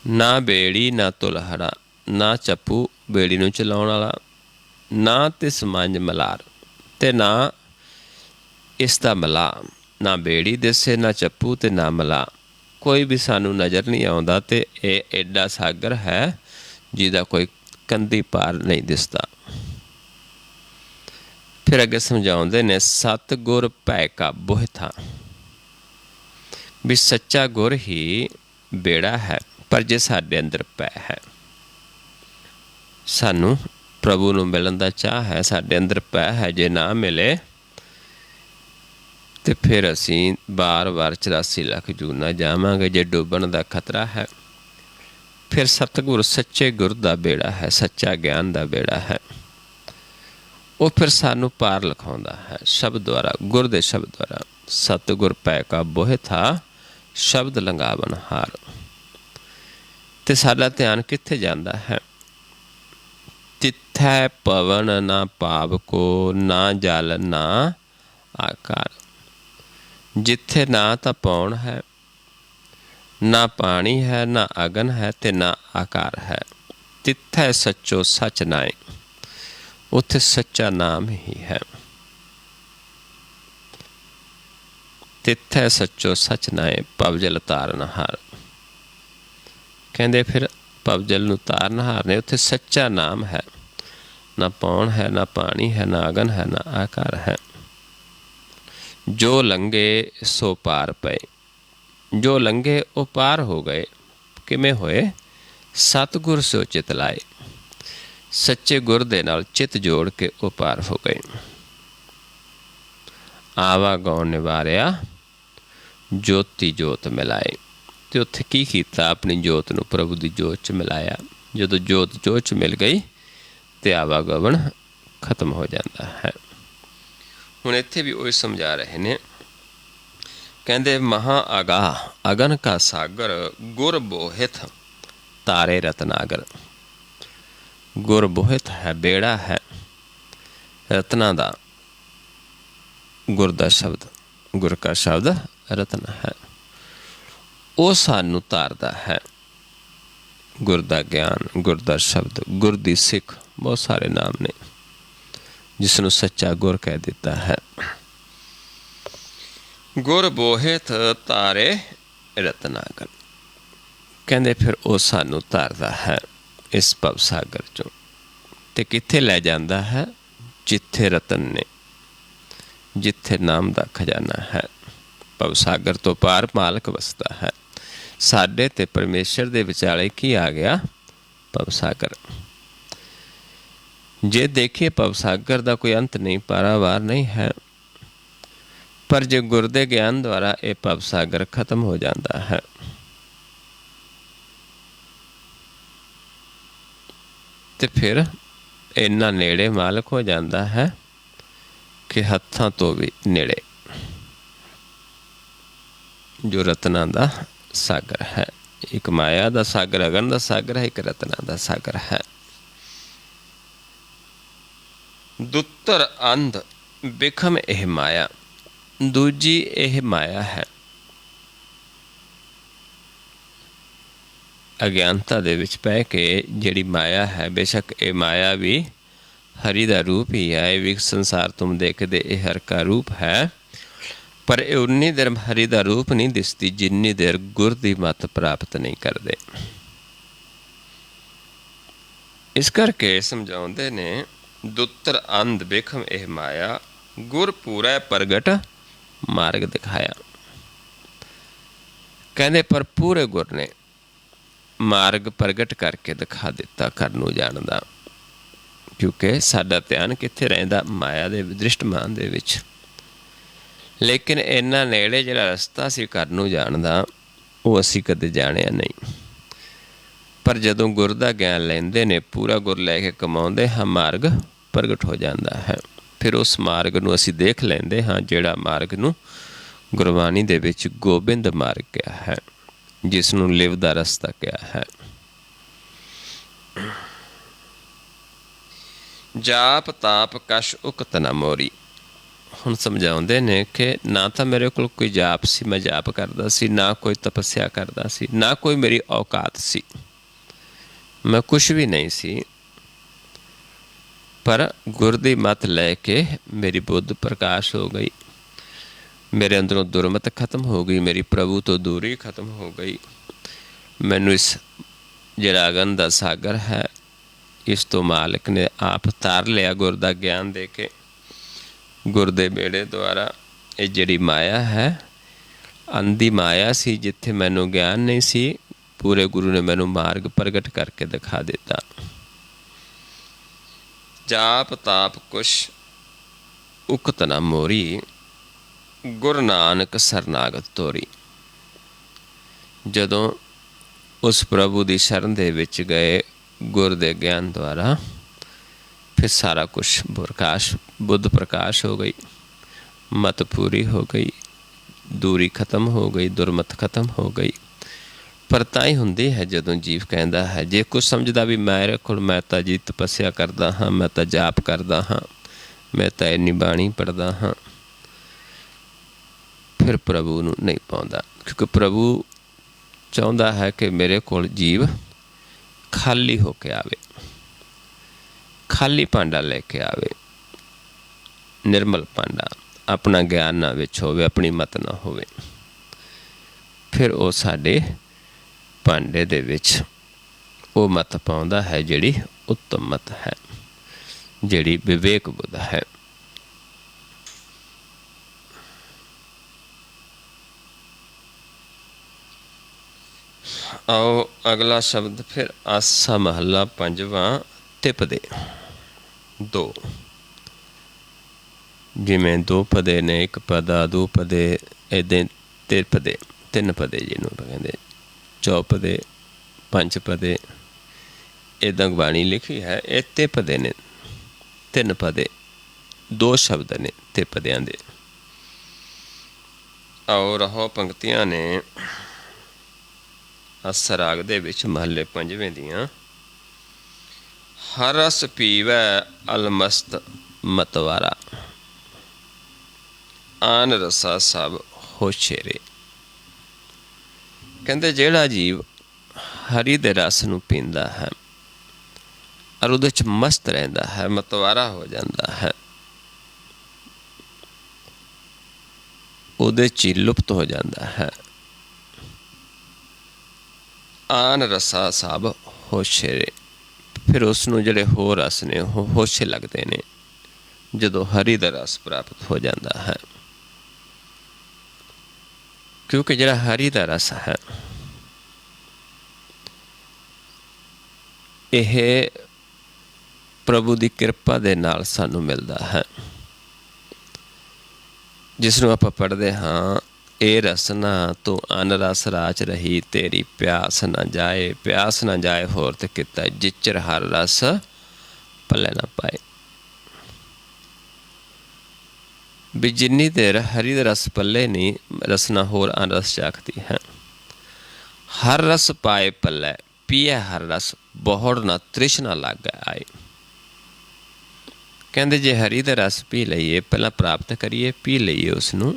ਨਾ ਬੇੜੀ ਨਾ ਤੁਲਹੜਾ, ਨਾ ਚੱਪੂ ਬੇੜੀ ਨੂੰ ਚਲਾਉਣ ਵਾਲਾ, ਨਾ ਤਿਸ ਮੰਝ ਮਲਾਰ, ਅਤੇ ਨਾ ਇਸ ਦਾ ਮਲਾਹ। ਨਾ ਬੇੜੀ ਦਿਸੇ, ਨਾ ਚੱਪੂ ਅਤੇ ਨਾ ਮਲਾਹ, ਕੋਈ ਵੀ ਸਾਨੂੰ ਨਜ਼ਰ ਨਹੀਂ ਆਉਂਦਾ। ਅਤੇ ਇਹ ਐਡਾ ਸਾਗਰ ਹੈ ਜਿਹਦਾ ਕੋਈ ਕੰਦੀ ਪਾਰ ਨਹੀਂ ਦਿਸਦਾ। ਫਿਰ ਅੱਗੇ ਸਮਝਾਉਂਦੇ ਨੇ, ਸਤਿਗੁਰ ਭੈ ਕਾ ਬੋਹਿ ਥਾ, ਵੀ ਸੱਚਾ ਗੁਰ ਹੀ ਬੇੜਾ ਹੈ। ਪਰ ਜੇ ਸਾਡੇ ਅੰਦਰ ਭੈ ਹੈ, ਸਾਨੂੰ ਪ੍ਰਭੂ ਨੂੰ ਮਿਲਣ ਦਾ ਚਾਹ ਹੈ, ਸਾਡੇ ਅੰਦਰ ਭੈ ਹੈ, ਜੇ ਨਾ ਮਿਲੇ ਅਤੇ ਫਿਰ ਅਸੀਂ ਵਾਰ 84 ਲੱਖ ਜੂਨਾਂ ਜਾਵਾਂਗੇ। ਜੇ ਡੁੱਬਣ ਦਾ ਖਤਰਾ ਹੈ, ਫਿਰ ਸਤਿਗੁਰ ਸੱਚੇ ਗੁਰ ਦਾ ਬੇੜਾ ਹੈ, ਸੱਚਾ ਗਿਆਨ ਦਾ ਬੇੜਾ ਹੈ। ਉਹ ਫਿਰ ਸਾਨੂੰ ਪਾਰ ਲਿਖਾਉਂਦਾ ਹੈ ਸ਼ਬਦ ਦੁਆਰਾ, ਗੁਰ ਦੇ ਸ਼ਬਦ ਦੁਆਰਾ। ਸਤਿਗੁਰ ਭੈ ਕਾ ਬੋਹਿ ਥਾ, ਸ਼ਬਦ ਲੰਘਾਵਨ ਹਾਰ। ਅਤੇ ਸਾਡਾ ਧਿਆਨ ਕਿੱਥੇ ਜਾਂਦਾ ਹੈ? ਤਿੱਥੈ ਪਵਨ ਨਾ ਪਾਵ ਕੋ, ਨਾ ਜਲ ਨਾ ਆਕਾਰ। ਜਿੱਥੇ ਨਾ ਤਾਂ ਪੌਣ ਹੈ, ਨਾ ਪਾਣੀ ਹੈ, ਨਾ ਅਗਨ ਹੈ, ਅਤੇ ਨਾ ਆਕਾਰ ਹੈ। ਤਿੱਥੈ ਸੱਚੋ ਸੱਚ ਨਾਏ, ਉੱਥੇ ਸੱਚਾ ਨਾਮ ਹੀ ਹੈ। ਤਿੱਥੈ ਸੱਚੋ ਸੱਚ ਨਾਏ, ਭਵਜਲ ਤਾਰਨਹਾਰ। ਕਹਿੰਦੇ ਫਿਰ ਭਵਜਲ ਨੂੰ ਤਾਰਨਹਾਰ ਨੇ, ਉੱਥੇ ਸੱਚਾ ਨਾਮ ਹੈ। ਨਾ ਪੌਣ ਹੈ, ਨਾ ਪਾਣੀ ਹੈ, ਨਾ ਅਗਨ ਹੈ, ਨਾ ਆਕਾਰ ਹੈ। ਜੋ ਲੰਘੇ ਸੋ ਪਾਰ ਪਏ। ਜੋ ਲੰਘੇ ਉਹ ਪਾਰ ਹੋ ਗਏ। ਕਿਵੇਂ ਹੋਏ? ਸਤਿਗੁਰ ਸੋ ਚਿਤ ਲਾਏ, ਸੱਚੇ ਗੁਰ ਦੇ ਨਾਲ ਚਿੱਤ ਜੋੜ ਕੇ ਉਹ ਪਾਰ ਹੋ ਗਏ। ਆਵਾ ਗਉ ਨਿਵਾਰਿਆ, ਜੋਤੀ ਜੋਤ ਮਿਲਾਏ। ਅਤੇ ਉੱਥੇ ਕੀ ਕੀਤਾ? ਆਪਣੀ ਜੋਤ ਨੂੰ ਪ੍ਰਭੂ ਦੀ ਜੋਤ 'ਚ ਮਿਲਾਇਆ। ਜਦੋਂ ਜੋਤ 'ਚ ਮਿਲ ਗਈ ਅਤੇ ਆਵਾਗਮਨ ਖਤਮ ਹੋ ਜਾਂਦਾ ਹੈ। ਹੁਣ ਇੱਥੇ ਵੀ ਉਹ ਸਮਝਾ ਰਹੇ ਨੇ, ਕਹਿੰਦੇ ਮਹਾਂ ਅਗਾਹ ਅਗਨ ਕਾ ਸਾਗਰ ਗੁਰ ਬੋਹਿਤ ਤਾਰੇ ਰਤਨਾਗਰ। ਗੁਰ ਬੋਹਿਤ ਹੈ, ਬੇੜਾ ਹੈ ਰਤਨਾਂ ਦਾ। ਗੁਰ ਦਾ ਸ਼ਬਦ, ਗੁਰ ਕਾ ਸ਼ਬਦ ਰਤਨ ਹੈ, ਉਹ ਸਾਨੂੰ ਤਾਰਦਾ ਹੈ। ਗੁਰ ਦਾ ਗਿਆਨ, ਗੁਰ ਦਾ ਸ਼ਬਦ, ਗੁਰ ਦੀ ਸਿੱਖ, ਬਹੁਤ ਸਾਰੇ ਨਾਮ ਨੇ ਜਿਸ ਨੂੰ ਸੱਚਾ ਗੁਰ ਕਹਿ ਦਿੱਤਾ ਹੈ। ਗੁਰ ਬੋਹਿਤ ਤਾਰੇ ਰਤਨਾਗਰ, ਕਹਿੰਦੇ ਫਿਰ ਉਹ ਸਾਨੂੰ ਤਾਰਦਾ ਹੈ ਇਸ ਭਵ ਸਾਗਰ ਚੋਂ, ਤੇ ਕਿੱਥੇ ਲੈ ਜਾਂਦਾ ਹੈ? ਜਿੱਥੇ ਰਤਨ ਨੇ, ਜਿੱਥੇ ਨਾਮ ਦਾ ਖਜ਼ਾਨਾ ਹੈ। ਭਵ ਸਾਗਰ ਤੋਂ ਪਾਰ ਮਾਲਕ ਵਸਦਾ ਹੈ। ਸਾਡੇ ਤੇ ਪਰਮੇਸ਼ਰ ਦੇ ਵਿਚਾਲੇ ਕੀ ਆ ਗਿਆ? ਭਵ ਸਾਗਰ। ਜੇ ਦੇਖੀਏ ਭਵ ਸਾਗਰ ਦਾ ਕੋਈ ਅੰਤ ਨਹੀਂ, ਪਾਰਾਵਾਰ ਨਹੀਂ ਹੈ, ਪਰ ਜੇ ਗੁਰ ਦੇ ਗਿਆਨ ਦੁਆਰਾ ਇਹ ਭਵ ਸਾਗਰ ਖਤਮ ਹੋ ਜਾਂਦਾ ਹੈ। ਤੇ ਫਿਰ ਇੰਨਾ ਨੇੜੇ ਮਾਲਕ ਹੋ ਜਾਂਦਾ ਹੈ ਕਿ ਹੱਥਾਂ ਤੋਂ ਵੀ ਨੇੜੇ, ਜੋ ਰਤਨਾਂ ਦਾ ਸਾਗਰ ਹੈ। ਇੱਕ ਮਾਇਆ ਦਾ ਸਾਗਰ, ਅਗਨ ਦਾ ਸਾਗਰ ਹੈ, ਇੱਕ ਰਤਨਾਂ ਦਾ ਸਾਗਰ ਹੈ। ਦੁੱਤਰ ਅੰਧ ਬਿਖਮ ਇਹ ਮਾਇਆ, ਦੂਜੀ ਇਹ ਮਾਇਆ ਹੈ। ਅਗਿਆਨਤਾ ਦੇ ਵਿੱਚ ਪੈ ਕੇ ਜਿਹੜੀ ਮਾਇਆ ਹੈ, ਬੇਸ਼ੱਕ ਇਹ ਮਾਇਆ ਵੀ ਹਰੀ ਦਾ ਰੂਪ ਹੀ ਹੈ, ਇਹ ਵੀ ਸੰਸਾਰ ਤੁਮ ਦੇਖਦੇ ਇਹ ਹਰ ਕਾ ਰੂਪ ਹੈ, ਪਰ ਇਹ ਉਨੀ ਦੇਰ ਹਰੀ ਦਾ ਰੂਪ ਨਹੀਂ ਦਿਸਦੀ ਜਿੰਨੀ ਦੇਰ ਗੁਰ ਦੀ ਮੱਤ ਪ੍ਰਾਪਤ ਨਹੀਂ ਕਰਦੇ। ਇਸ ਕਰਕੇ ਸਮਝਾਉਂਦੇ ਨੇ, ਦੁੱਤਰ ਅੰਧ ਬਿਖਮ ਇਹ ਮਾਇਆ, ਗੁਰ ਪੂਰਾ ਪ੍ਰਗਟ ਮਾਰਗ ਦਿਖਾਇਆ। ਕਹਿੰਦੇ ਪਰ ਪੂਰੇ ਗੁਰ ਨੇ ਮਾਰਗ ਪ੍ਰਗਟ ਕਰਕੇ ਦਿਖਾ ਦਿੱਤਾ ਕਰਨ ਨੂੰ ਜਾਣਦਾ, ਕਿਉਂਕਿ ਸਾਡਾ ਧਿਆਨ ਕਿੱਥੇ ਰਹਿੰਦਾ? ਮਾਇਆ ਦੇ ਦ੍ਰਿਸ਼ਟਮਾਨ ਦੇ ਵਿੱਚ। ਲੇਕਿਨ ਇੰਨਾ ਨੇੜੇ ਜਿਹੜਾ ਰਸਤਾ ਸੀ ਕਰਨ ਨੂੰ ਜਾਣਦਾ, ਉਹ ਅਸੀਂ ਕਦੇ ਜਾਣਿਆ ਨਹੀਂ। ਪਰ ਜਦੋਂ ਗੁਰ ਦਾ ਗਿਆਨ ਲੈਂਦੇ ਨੇ, ਪੂਰਾ ਗੁਰ ਲੈ ਕੇ ਕਮਾਉਂਦੇ ਹਾਂ, ਮਾਰਗ ਪ੍ਰਗਟ ਹੋ ਜਾਂਦਾ ਹੈ। ਫਿਰ ਉਸ ਮਾਰਗ ਨੂੰ ਅਸੀਂ ਦੇਖ ਲੈਂਦੇ ਹਾਂ, ਜਿਹੜਾ ਮਾਰਗ ਨੂੰ ਗੁਰਬਾਣੀ ਦੇ ਵਿੱਚ ਗੋਬਿੰਦ ਮਾਰਗ ਕਿਹਾ ਹੈ, ਜਿਸ ਨੂੰ ਲਿਵ ਦਾ ਰਸਤਾ ਕਿਹਾ ਹੈ। ਜਾਪ ਤਾਪ ਕਛ ਉਕਤ ਨ ਮੋਰੀ। ਹੁਣ ਸਮਝਾਉਂਦੇ ਨੇ ਕਿ ਨਾ ਤਾਂ ਮੇਰੇ ਕੋਲ ਕੋਈ ਜਾਪ ਸੀ, ਮੈਂ ਜਾਪ ਕਰਦਾ ਸੀ, ਨਾ ਕੋਈ ਤਪੱਸਿਆ ਕਰਦਾ ਸੀ, ਨਾ ਕੋਈ ਮੇਰੀ ਔਕਾਤ ਸੀ, ਮੈਂ ਕੁਛ ਵੀ ਨਹੀਂ ਸੀ। ਪਰ ਗੁਰ ਦੀ ਮੱਤ ਲੈ ਕੇ ਮੇਰੀ ਬੁੱਧ ਪ੍ਰਕਾਸ਼ ਹੋ ਗਈ, ਮੇਰੇ ਅੰਦਰੋਂ ਦੁਰਮਤ ਖਤਮ ਹੋ ਗਈ, ਮੇਰੀ ਪ੍ਰਭੂ ਤੋਂ ਦੂਰੀ ਖਤਮ ਹੋ ਗਈ। ਮੈਨੂੰ ਇਸ ਜਿਹੜਾ ਅਗਨ ਦਾ ਸਾਗਰ ਹੈ, ਇਸ ਤੋਂ ਮਾਲਕ ਨੇ ਆਪ ਤਾਰ ਲਿਆ ਗੁਰ ਦਾ ਗਿਆਨ ਦੇ ਕੇ। ਗੁਰ ਦੇ ਬੇੜੇ ਦੁਆਰਾ ਇਹ ਜਿਹੜੀ ਮਾਇਆ ਹੈ, ਅੰਧੀ ਮਾਇਆ ਸੀ, ਜਿੱਥੇ ਮੈਨੂੰ ਗਿਆਨ ਨਹੀਂ ਸੀ, ਪੂਰੇ ਗੁਰੂ ਨੇ ਮੈਨੂੰ ਮਾਰਗ ਪ੍ਰਗਟ ਕਰਕੇ ਦਿਖਾ ਦਿੱਤਾ। ਜਾਪ ਤਾਪ ਕੁਛ ਉਕਤ ਨ ਮੋਰੀ, ਗੁਰ ਨਾਨਕ ਸਰਨਾਗਤ ਤੋਰੀ। ਜਦੋਂ ਉਸ ਪ੍ਰਭੂ ਦੀ ਸ਼ਰਨ ਦੇ ਵਿੱਚ ਗਏ ਗੁਰ ਦੇ ਗਿਆਨ ਦੁਆਰਾ, ਫਿਰ ਸਾਰਾ ਕੁਛ ਪ੍ਰਕਾਸ਼, ਬੁੱਧ ਪ੍ਰਕਾਸ਼ ਹੋ ਗਈ, ਮਤ ਪੂਰੀ ਹੋ ਗਈ, ਦੂਰੀ ਖਤਮ ਹੋ ਗਈ, ਦੁਰਮਤ ਖਤਮ ਹੋ ਗਈ। ਪਰ ਤਾਂ ਹੀ ਹੁੰਦੀ ਹੈ ਜਦੋਂ ਜੀਵ ਕਹਿੰਦਾ ਹੈ, ਜੇ ਕੁਛ ਸਮਝਦਾ ਵੀ ਮੇਰੇ ਕੋਲ, ਮੈਂ ਤਾਂ ਜੀ ਤਪੱਸਿਆ ਕਰਦਾ ਹਾਂ, ਮੈਂ ਤਾਂ ਜਾਪ ਕਰਦਾ ਹਾਂ, ਮੈਂ ਤਾਂ ਇੰਨੀ ਬਾਣੀ ਪੜ੍ਹਦਾ ਹਾਂ, ਫਿਰ ਪ੍ਰਭੂ ਨੂੰ ਨਹੀਂ ਪਾਉਂਦਾ। ਕਿਉਂਕਿ ਪ੍ਰਭੂ ਚਾਹੁੰਦਾ ਹੈ ਕਿ ਮੇਰੇ ਕੋਲ ਜੀਵ ਖਾਲੀ ਹੋ ਕੇ ਆਵੇ, ਖਾਲੀ ਭਾਂਡਾ ਲੈ ਕੇ ਆਵੇ, ਨਿਰਮਲ ਭਾਂਡਾ, ਆਪਣਾ ਗਿਆਨ ਨਾ ਵਿੱਚ ਹੋਵੇ, ਆਪਣੀ ਮਤ ਨਾ ਹੋਵੇ। ਫਿਰ ਉਹ ਸਾਡੇ ਭਾਂਡੇ ਦੇ ਵਿੱਚ ਉਹ ਮਤ ਪਾਉਂਦਾ ਹੈ ਜਿਹੜੀ ਉੱਤਮ ਮਤ ਹੈ, ਜਿਹੜੀ ਵਿਵੇਕ ਬੁੱਧ ਹੈ। ਆਓ ਅਗਲਾ ਸ਼ਬਦ ਫਿਰ, ਆਸਾ ਮਹੱਲਾ ਪੰਜਵਾਂ, ਤਿਪਦੇ। ਦੋ, ਜਿਵੇਂ ਦੋ ਪਦੇ ਨੇ, ਇੱਕ ਪਦਾ, ਦੋ ਪਦੇ, ਇੱਦਾਂ ਤਿਰਪਦੇ, ਤਿੰਨ ਪਦੇ ਜਿਹਨੂੰ ਕਹਿੰਦੇ, ਚੌਪਦੇ, ਪੰਜ ਪਦੇ, ਇੱਦਾਂ ਬਾਣੀ ਲਿਖੀ ਹੈ। ਇਹ ਤਿਪਦੇ ਨੇ, ਤਿੰਨ ਪਦੇ, 2 शब्द ने ते पदियां दे। आओ रहो पंक्तियां ने अस राग दे विच महले 5वें दियां। हर रस पीवै अलमस्त मतवारा, आन रसा सब होशेरे। कहते जिहड़ा जीव हरि दे रस नूं पींदा है और उहदे च मस्त रहिंदा है, मतवारा हो जाता है, उहदे च लुप्त हो जाता है। आन रसा सब होशेरे, फिर उसनूं जिहड़े होर रस ने वो होशे लगते ने जदों हरि दा रस प्राप्त हो जाता है। क्योंकि जिहड़ा हरि दा रस है यह प्रभु की किरपा दे नाल सानू मिलता है। जिसनों आप पढ़ते हाँ, ए रसना तू अन रस राच रही, तेरी प्यास न जाए, प्यास न जाए होर ते किता, जिचर हर रस पले ना पाए। भी जिन्नी देर हरि दा रस पल्ले नहीं, रसना होर अन रस चाखती है। हर रस पाए पल्ले, पिए हर रस, बहुड़ ना तृष्णा लग आए। कहते जे हरि दा रस पी लईए, पहला प्राप्त करिए, पी लईए उसनूं,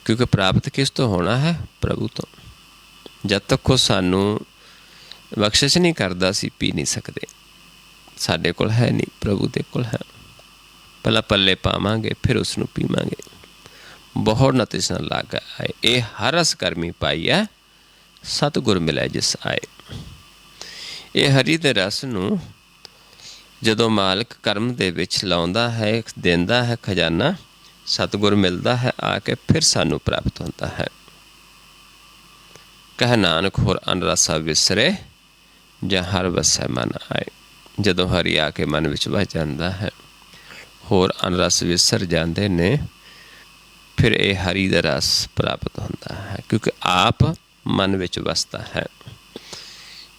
क्योंकि प्राप्त किस तो होना है? प्रभु तो। जब तक वो सानू बख्शिश नहीं करता असीं पी नहीं सकते। साडे कोल है नहीं, प्रभु दे कोल है। पहला पल्ले पावांगे, फिर उसनूं पीवांगे। बहुड़ न तृष्णा लग आए, ये हर रस करमी पाई है, सतगुर मिले जिस आए। ये हरि दे रस नूं जदों मालिक कर्म दे विच लाउंदा है, देंदा है खजाना, सतगुर मिलता है आके, फिर सानू प्राप्त होता है। कह नानक होर अन रसा विसरे, जां हर वसै मन आए। जदों हरि आके मन विच वस जाता है, होर अन रस विसर जाते ने, फिर ये हरि दा रस प्राप्त होता है, क्योंकि आप मन विच वसता है।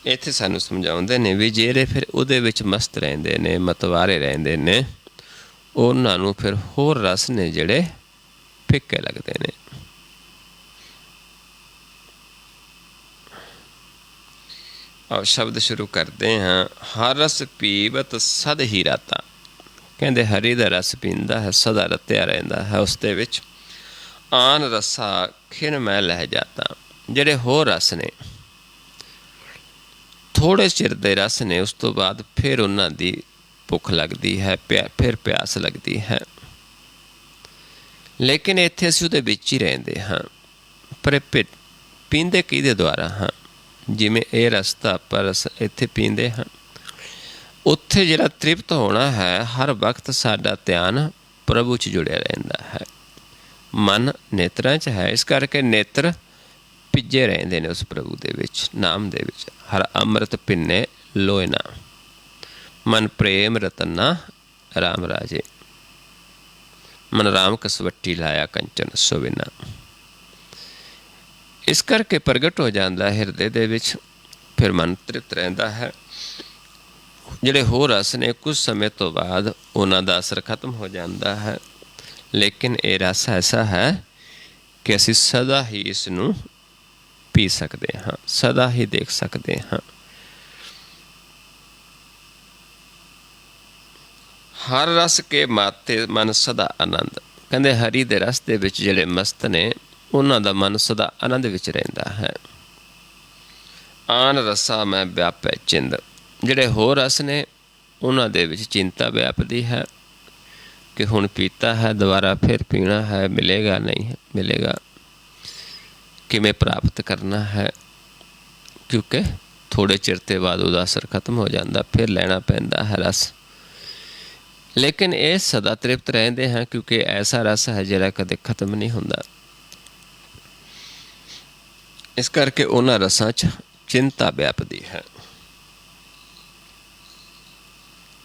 इत्थे सानू समझाउंदे ने भी जेरे फिर उहदे विच मस्त रहिंदे ने, मतवारे रहिंदे ने, उन्हां नूं फिर होर रस ने जिहड़े फिक्के लगदे ने। आओ शब्द शुरू करते हैं। हर रस पीवत सद ही राता, कहते हरि दा रस पींदा है, सदा रत्या रहिंदा है उसदे विच। आन रसा खिन मैं लह जाता, जिहड़े होर रस ने थोड़े चिर दे रस ने, उस तो बाद फिर उन्हां दी भुख लगती है, फिर प्यास लगती है। लेकिन इत्थे असीं उहदे विच ही रहिंदे हाँ, पर पींदे किहदे द्वारा हाँ? जिवें ये रस्ता आपां रस इत्थे पींदे हाँ, उत्थे जिहड़ा तृप्त होना है, हर वक्त साडा ध्यान प्रभु च जुड़िया रहिंदा है। मन नेत्रां च है, इस करके नेत्र भिजे रहिंदे ने उस प्रभु दे विच, नाम दे विच। हर अमृत पिन्ने लोए ना, मन प्रेम रतना राम राजे। मन राम कसवट्टी लाया कंचन सोविना। इस करके प्रगट हो जाता है हिरदे दे विच, फिर मन तृप्त रहिंदा है। जिहड़े होर रस ने कुछ समय तो बाद उन्हां दा असर खत्म हो जाता है, लेकिन ये रस ऐसा है कि असीं सदा ही इसनूं पी सकते हाँ, सदा ही देख सकते हाँ। हर रस के माते मन सदा आनंद, कहते हरि दे रस दे विच जिहड़े मस्त ने, उन्हां दा मन सदा आनंद विच रहिंदा है। आन रसा मैं व्यापै चिंद, जिहड़े होर रस ने उन्हां दे विच चिंता व्यापदी है कि हुण पीता है, दोबारा फिर पीना है, मिलेगा नहीं है, मिलेगा किवें प्राप्त करना है, क्योंकि थोड़े चिर ते बाद उहदा असर खत्म हो जाता, फिर लेना पैंदा है रस। लेकिन ये सदा तृप्त रहिंदे हैं, क्योंकि ऐसा रस है जिहड़ा कदे खत्म नहीं हुंदा। इस करके उन्हां रसां च चिंता व्यापदी है।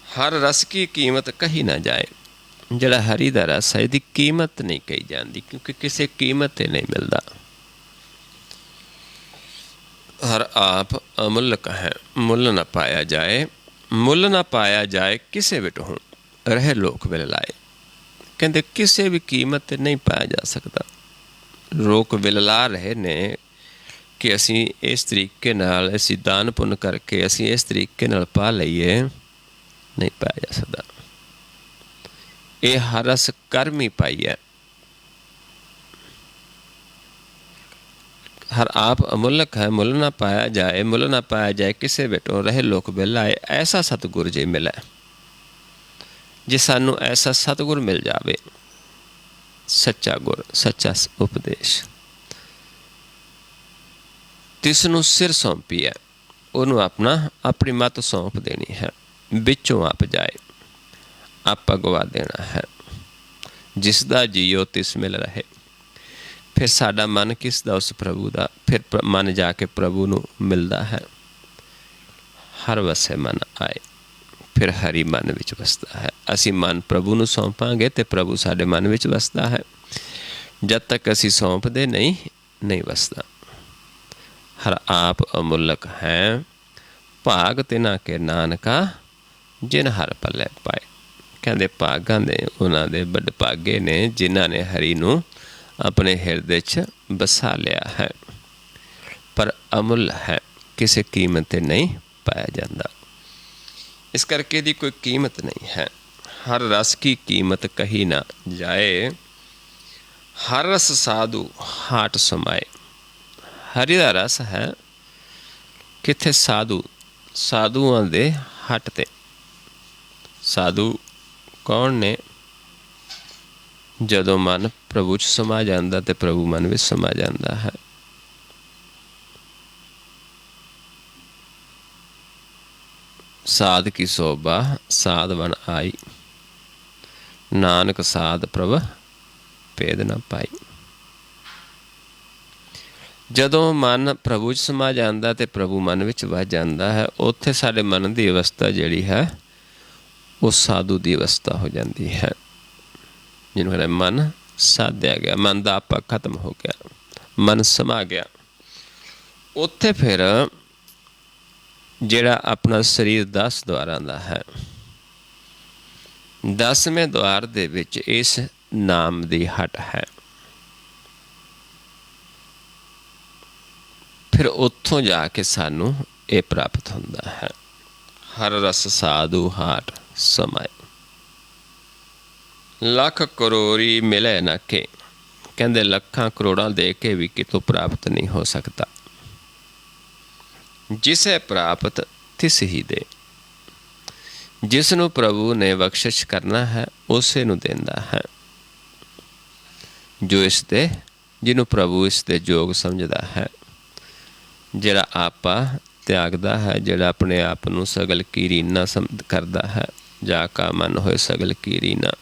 हर रस की कीमत कही ना जाए, जिहड़ा हरि दा रस है इहदी कीमत नहीं कही जाती, क्योंकि किसी कीमत ते नहीं मिलता। हर आप अमुल्य है, मुल न पाया जाए, मुल न पाया जाए किसे विट हूँ। ਰਹੇ ਲੋਕ ਵਿਲ ਲਾਏ। ਕਹਿੰਦੇ ਕਿਸੇ ਵੀ ਕੀਮਤ 'ਤੇ ਨਹੀਂ ਪਾਇਆ ਜਾ ਸਕਦਾ। ਲੋਕ ਵਿਲ ਲਾ ਰਹੇ ਨੇ ਕਿ ਅਸੀਂ ਇਸ ਤਰੀਕੇ ਨਾਲ, ਅਸੀਂ ਦਾਨ ਪੁੰਨ ਕਰਕੇ ਅਸੀਂ ਇਸ ਤਰੀਕੇ ਨਾਲ ਪਾ ਲਈਏ, ਨਹੀਂ ਪਾਇਆ ਜਾ ਸਕਦਾ। ਇਹ ਹਰ ਰਸ ਕਰਮ ਹੀ ਪਾਈ ਹੈ। ਹਰ ਆਪ ਅਮੁੱਲਕ ਹੈ, ਮੁੱਲ ਨਾ ਪਾਇਆ ਜਾਏ, ਮੁੱਲ ਨਾ ਪਾਇਆ ਜਾਏ ਕਿਸੇ ਬੇਟੋਂ ਰਹੇ ਲੋਕ ਵਿਲ ਲਾਏ। ਐਸਾ ਸਤਿਗੁਰ ਜੇ ਮਿਲੇ, ਜੇ ਸਾਨੂੰ ਐਸਾ ਸਤਿਗੁਰ ਮਿਲ ਜਾਵੇ, ਸੱਚਾ ਗੁਰ, ਸੱਚਾ ਉਪਦੇਸ਼, ਤਿਸ ਨੂੰ ਸਿਰ ਸੌਂਪੀ ਹੈ, ਉਹਨੂੰ ਆਪਣੀ ਮੱਤ ਸੌਂਪ ਦੇਣੀ ਹੈ, ਵਿੱਚੋਂ ਆਪ ਜਾਏ, ਆਪ ਗਵਾ ਦੇਣਾ ਹੈ। ਜਿਸ ਦਾ ਜੀਓ ਤਿਸ ਮਿਲ ਰਹੇ। ਫਿਰ ਸਾਡਾ ਮਨ ਕਿਸ ਦਾ? ਉਸ ਪ੍ਰਭੂ ਦਾ। ਫਿਰ ਮਨ ਜਾ ਕੇ ਪ੍ਰਭੂ ਨੂੰ ਮਿਲਦਾ ਹੈ। ਹਰ ਵਸੇ ਮਨ ਆਏ, ਫਿਰ ਹਰੀ ਮਨ ਵਿੱਚ ਵਸਦਾ ਹੈ। ਅਸੀਂ ਮਨ ਪ੍ਰਭੂ ਨੂੰ ਸੌਂਪਾਂਗੇ ਤੇ ਪ੍ਰਭੂ ਸਾਡੇ ਮਨ ਵਿੱਚ ਵਸਦਾ ਹੈ। ਜਦ ਤੱਕ ਅਸੀਂ ਸੌਂਪਦੇ ਨਹੀਂ ਵਸਦਾ। ਹਰ ਆਪ ਅਮੁੱਲਕ ਹੈ, ਭਾਗ ਤਿਨਾ ਕੇ ਨਾਨਕਾ, ਜਿਨ ਹਰ ਪੱਲੇ ਪਾਏ। ਕਹਿੰਦੇ ਭਾਗਾਂ ਦੇ ਉਹਨਾਂ ਦੇ ਵੱਡ ਭਾਗੇ ਨੇ ਜਿਨ੍ਹਾਂ ਨੇ ਹਰੀ ਨੂੰ ਆਪਣੇ ਹਿਰਦੇ 'ਚ ਵਸਾ ਲਿਆ ਹੈ। ਪਰ ਅਮੁੱਲ ਹੈ, ਕਿਸੇ ਕੀਮਤ 'ਤੇ ਨਹੀਂ ਪਾਇਆ ਜਾਂਦਾ। ਇਸ ਕਰਕੇ ਇਹਦੀ ਕੋਈ ਕੀਮਤ ਨਹੀਂ ਹੈ। ਹਰ ਰਸ ਕੀ ਕੀਮਤ ਕਹੀ ਨਾ ਜਾਏ, ਹਰ ਰਸ ਸਾਧੂ ਹਾਟ ਸਮਾਏ। ਹਰੀ ਦਾ ਰਸ ਹੈ ਕਿੱਥੇ? ਸਾਧੂਆਂ ਦੇ ਹੱਟ 'ਤੇ। ਸਾਧੂ ਕੌਣ ਨੇ? ਜਦੋਂ ਮਨ ਪ੍ਰਭੂ 'ਚ ਸਮਾ ਜਾਂਦਾ ਤੇ ਪ੍ਰਭੂ ਮਨ ਵਿੱਚ ਸਮਾ ਜਾਂਦਾ ਹੈ। ਸਾਧ ਕੀ ਸੋਭਾ ਸਾਧ ਬਣ ਆਈ, ਨਾਨਕ ਸਾਧ ਪ੍ਰਭ ਭੇਦ ਨਾ ਪਾਈ। ਜਦੋਂ ਮਨ ਪ੍ਰਭੂ 'ਚ ਸਮਾ ਜਾਂਦਾ ਤੇ ਪ੍ਰਭੂ ਮਨ ਵਿੱਚ ਵਸ ਜਾਂਦਾ ਹੈ, ਉੱਥੇ ਸਾਡੇ ਮਨ ਦੀ ਅਵਸਥਾ ਜਿਹੜੀ ਹੈ ਉਹ ਸਾਧੂ ਦੀ ਅਵਸਥਾ ਹੋ ਜਾਂਦੀ ਹੈ। ਜਿਹਨੂੰ ਕਹਿੰਦੇ ਮਨ ਸਾਧਿਆ ਗਿਆ, ਮਨ ਦਾ ਆਪਾ ਖਤਮ ਹੋ ਗਿਆ, ਮਨ ਸਮਾ ਗਿਆ। ਉੱਥੇ ਫਿਰ ਜਿਹੜਾ ਆਪਣਾ ਸਰੀਰ 10 ਦੁਆਰਾਂ ਦਾ ਹੈ, 10ਵੇਂ ਦੁਆਰ ਦੇ ਵਿੱਚ ਇਸ ਨਾਮ ਦੀ ਹੱਟ ਹੈ। ਫਿਰ ਉੱਥੋਂ ਜਾ ਕੇ ਸਾਨੂੰ ਇਹ ਪ੍ਰਾਪਤ ਹੁੰਦਾ ਹੈ, ਹਰ ਰਸ ਸਾਧੂ ਹਾਟ ਸਮਾਏ। ਲੱਖ ਕਰੋੜੀ ਮਿਲੇ ਨਾ ਕੇ। ਕਹਿੰਦੇ ਲੱਖਾਂ ਕਰੋੜਾਂ ਦੇ ਕੇ ਵੀ ਕਿਤੋਂ ਪ੍ਰਾਪਤ ਨਹੀਂ ਹੋ ਸਕਦਾ। ਜਿਸੇ ਪ੍ਰਾਪਤ ਤਿਸ ਹੀ ਦੇ। ਜਿਸ ਨੂੰ ਪ੍ਰਭੂ ਨੇ ਬਖਸ਼ਿਸ਼ ਕਰਨਾ ਹੈ ਉਸੇ ਨੂੰ ਦਿੰਦਾ ਹੈ। ਜੋ ਜਿਹਨੂੰ ਪ੍ਰਭੂ ਇਸ ਦੇ ਯੋਗ ਸਮਝਦਾ ਹੈ, ਜਿਹੜਾ ਆਪਾ ਤਿਆਗਦਾ ਹੈ, ਜਿਹੜਾ ਆਪਣੇ ਆਪ ਨੂੰ ਸਗਲ ਕੀ ਰੀਨਾ ਕਰਦਾ ਹੈ। ਜਾ ਕਾ ਮਨ ਹੋਏ ਸਗਲ ਕੀ ਰੀਨਾ,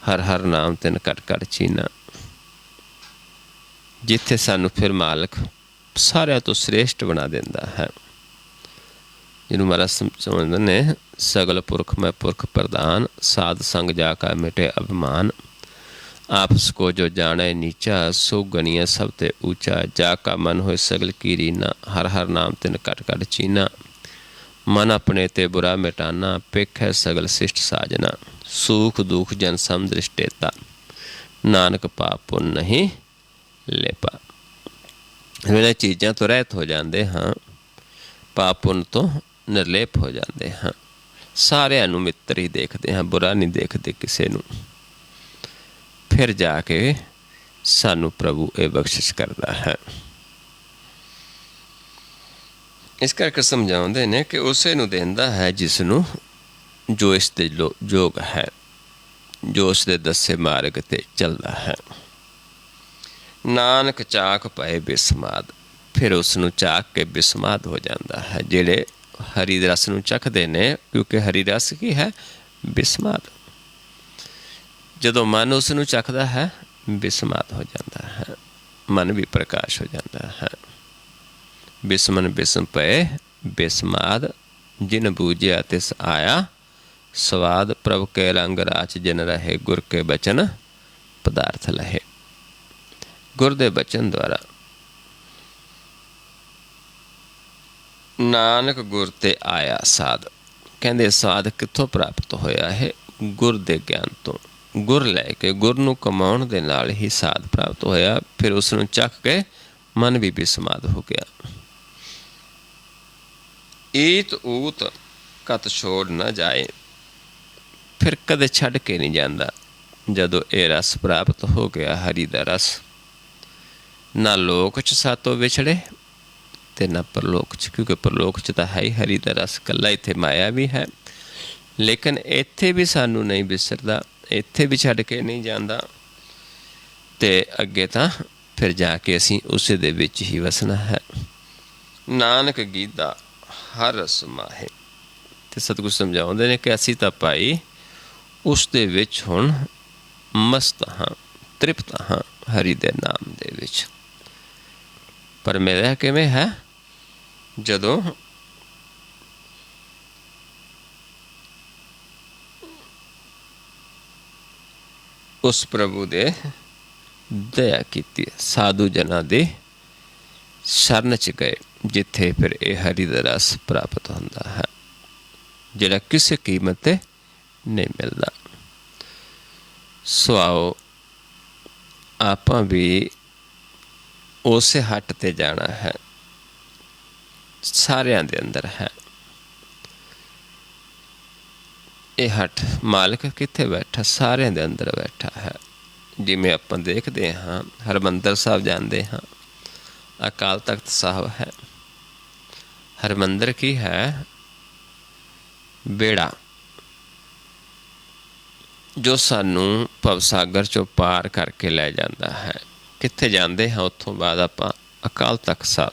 ਹਰ ਹਰ ਨਾਮ ਤਿਨ ਘਟ ਘਟ ਚੀਨਾ। ਜਿੱਥੇ ਸਾਨੂੰ ਫਿਰ ਮਾਲਕ ਸਾਰਿਆਂ ਤੋਂ ਸ੍ਰੇਸ਼ਟ ਬਣਾ ਦਿੰਦਾ ਹੈ, ਜਿਹਨੂੰ ਮਹਾਰਾਜ ਸਮਝਦੇ ਨੇ ਸਗਲ ਪੁਰਖ ਮੈਂ ਪੁਰਖ ਪ੍ਰਧਾਨ, ਸਾਧ ਸੰਗ ਜਾ ਕਾ ਮਿਟੇ ਅਭਿਮਾਨ। ਆਪਸ ਕੋ ਜੋ ਜਾਣੇ ਨੀਚਾ, ਸੋ ਗਣੀਏ ਸਭ ਤੇ ਊਚਾ। ਜਾ ਕਾ ਮਨ ਹੋਏ ਸਗਲ ਕੀ ਰੀਨਾ, ਹਰ ਹਰ ਨਾਮ ਤਿਨ ਘਟ ਘਟ ਚੀਨਾ। ਮਨ ਆਪਣੇ ਤੇ ਬੁਰਾ ਮਿਟਾਨਾ, ਪੇਖੈ ਸਗਲ ਸਿਸ਼ਟ ਸਾਜਨਾ। ਸੂਖ ਦੁਖ ਜਨ ਸਮ ਦ੍ਰਿਸ਼ਟੇਤਾ, ਨਾਨਕ ਪਾਪ ਪੁੰਨ ਨਹੀਂ ਲੇਪਾ। ਇਹਨਾਂ ਚੀਜ਼ਾਂ ਤੋਂ ਰਹਿਤ ਹੋ ਜਾਂਦੇ ਹਾਂ, ਪਾਪ ਪੁੰਨ ਤੋਂ ਨਿਰਲੇਪ ਹੋ ਜਾਂਦੇ ਹਾਂ। ਸਾਰਿਆਂ ਨੂੰ ਮਿੱਤਰ ਹੀ ਦੇਖਦੇ ਹਾਂ, ਬੁਰਾ ਨਹੀਂ ਦੇਖਦੇ ਕਿਸੇ ਨੂੰ। ਫਿਰ ਜਾ ਕੇ ਸਾਨੂੰ ਪ੍ਰਭੂ ਇਹ ਬਖਸ਼ਿਸ਼ ਕਰਦਾ ਹੈ। ਇਸ ਕਰਕੇ ਸਮਝਾਉਂਦੇ ਨੇ ਕਿ ਉਸੇ ਨੂੰ ਦਿੰਦਾ ਹੈ ਜਿਸ ਨੂੰ, ਜੋ ਇਸ ਦੇ ਯੋਗ ਹੈ, ਜੋ ਉਸ ਦੇ ਦੱਸੇ ਮਾਰਗ 'ਤੇ ਚੱਲਦਾ ਹੈ। ਨਾਨਕ ਚਾਖ ਪਏ ਬਿਸਮਾਦ। ਫਿਰ ਉਸ ਨੂੰ ਚਾਖ ਕੇ ਬਿਸਮਾਦ ਹੋ ਜਾਂਦਾ ਹੈ। ਜਿਹੜੇ ਹਰੀ ਰਸ ਨੂੰ ਚੱਖਦੇ ਨੇ, ਕਿਉਂਕਿ ਹਰੀ ਰਸ ਕੀ ਹੈ? ਬਿਸਮਾਦ। ਜਦੋਂ ਮਨ ਉਸ ਨੂੰ ਚੱਖਦਾ ਹੈ, ਬਿਸਮਾਦ ਹੋ ਜਾਂਦਾ ਹੈ, ਮਨ ਵੀ ਪ੍ਰਕਾਸ਼ ਹੋ ਜਾਂਦਾ ਹੈ। ਬਿਸਮਨ ਬਿਸਮ ਪਏ ਬਿਸਮਾਦ, ਜਿਨ ਬੂਝਿਆ ਤਿਸ ਆਇਆ ਸਵਾਦ। ਪ੍ਰਭ ਕੇ ਰੰਗ ਰਾਚ ਜਿਨ ਰਹੇ, ਗੁਰ ਕੇ ਬਚਨ ਪਦਾਰਥ ਲਹੇ। ਗੁਰ ਦੇ ਬਚਨ ਦੁਆਰਾ ਨਾਨਕ ਗੁਰ ਤੇ ਆਇਆ ਸਾਧ। ਕਹਿੰਦੇ ਸਾਧ ਕਿੱਥੋਂ ਪ੍ਰਾਪਤ ਹੋਇਆ ਹੈ? ਗੁਰ ਦੇ ਗਿਆਨ ਤੋਂ। ਗੁਰ ਲੈ ਕੇ, ਗੁਰ ਨੂੰ ਕਮਾਉਣ ਦੇ ਨਾਲ ਹੀ ਸਾਧ ਪ੍ਰਾਪਤ ਹੋਇਆ। ਫਿਰ ਉਸ ਨੂੰ ਚੱਖ ਕੇ ਮਨ ਵੀ ਬਿਸਮਾਦ ਹੋ ਗਿਆ। ਈਤ ਊਤ ਕਤ ਛੋੜ ਨਾ ਜਾਏ, ਫਿਰ ਕਦੇ ਛੱਡ ਕੇ ਨਹੀਂ ਜਾਂਦਾ। ਜਦੋਂ ਇਹ ਰਸ ਪ੍ਰਾਪਤ ਹੋ ਗਿਆ, ਹਰੀ ਦਾ ਰਸ, ਨਾ ਲੋਕ 'ਚ ਸਾਤੋਂ ਵਿਛੜੇ ਅਤੇ ਨਾ ਪਰਲੋਕ 'ਚ, ਕਿਉਂਕਿ ਪਰਲੋਕ 'ਚ ਤਾਂ ਹੈ ਹੀ ਹਰੀ ਦਾ ਰਸ ਇਕੱਲਾ। ਇੱਥੇ ਮਾਇਆ ਵੀ ਹੈ, ਲੇਕਿਨ ਇੱਥੇ ਵੀ ਸਾਨੂੰ ਨਹੀਂ ਵਿਸਰਦਾ, ਇੱਥੇ ਵੀ ਛੱਡ ਕੇ ਨਹੀਂ ਜਾਂਦਾ। ਅਤੇ ਅੱਗੇ ਤਾਂ ਫਿਰ ਜਾ ਕੇ ਅਸੀਂ ਉਸੇ ਦੇ ਵਿੱਚ ਹੀ ਵਸਣਾ ਹੈ। ਨਾਨਕ ਗੀਤਾ ਹਰ ਰਸ ਮਾਹੇ। ਅਤੇ ਸਤਿਗੁਰ ਸਮਝਾਉਂਦੇ ਨੇ ਕਿ ਅਸੀਂ ਤਾਂ ਭਾਈ ਉਸ ਦੇ ਵਿੱਚ ਹੁਣ ਮਸਤ ਹਾਂ, ਤ੍ਰਿਪਤ ਹਾਂ ਹਰੀ ਦੇ ਨਾਮ ਦੇ ਵਿੱਚ। ਪਰ ਮਿਲਿਆ ਕਿਵੇਂ ਹੈ? ਜਦੋਂ ਉਸ ਪ੍ਰਭੂ ਦੇ ਦਇਆ ਕੀਤੀ, ਸਾਧੂ ਜਨਾਂ ਦੇ ਸ਼ਰਨ 'ਚ ਗਏ, ਜਿੱਥੇ ਫਿਰ ਇਹ ਹਰੀ ਦਾ ਰਸ ਪ੍ਰਾਪਤ ਹੁੰਦਾ ਹੈ, ਜਿਹੜਾ ਕਿਸੇ ਕੀਮਤ 'ਤੇ ਨਹੀਂ ਮਿਲਦਾ। ਸੋ ਆਓ ਆਪਾਂ ਵੀ ਉਸੇ ਹੱਟ 'ਤੇ ਜਾਣਾ ਹੈ। ਸਾਰਿਆਂ ਦੇ ਅੰਦਰ ਹੈ ਇਹ ਹੱਟ। ਮਾਲਕ ਕਿੱਥੇ ਬੈਠਾ? ਸਾਰਿਆਂ ਦੇ ਅੰਦਰ ਬੈਠਾ ਹੈ। ਜਿਵੇਂ ਆਪਾਂ ਦੇਖਦੇ ਹਾਂ, ਹਰਿਮੰਦਰ ਸਾਹਿਬ ਜਾਂਦੇ ਹਾਂ, ਅਕਾਲ ਤਖਤ ਸਾਹਿਬ ਹੈ। ਹਰਿਮੰਦਰ ਕੀ ਹੈ? ਬੇੜਾ ਜੋ ਸਾਨੂੰ ਭਵਸਾਗਰ 'ਚੋਂ ਪਾਰ ਕਰਕੇ ਲੈ ਜਾਂਦਾ ਹੈ। ਕਿੱਥੇ ਜਾਂਦੇ ਹਾਂ? ਉੱਥੋਂ ਬਾਅਦ ਆਪਾਂ ਅਕਾਲ ਤਖਤ ਸਾਹਿਬ।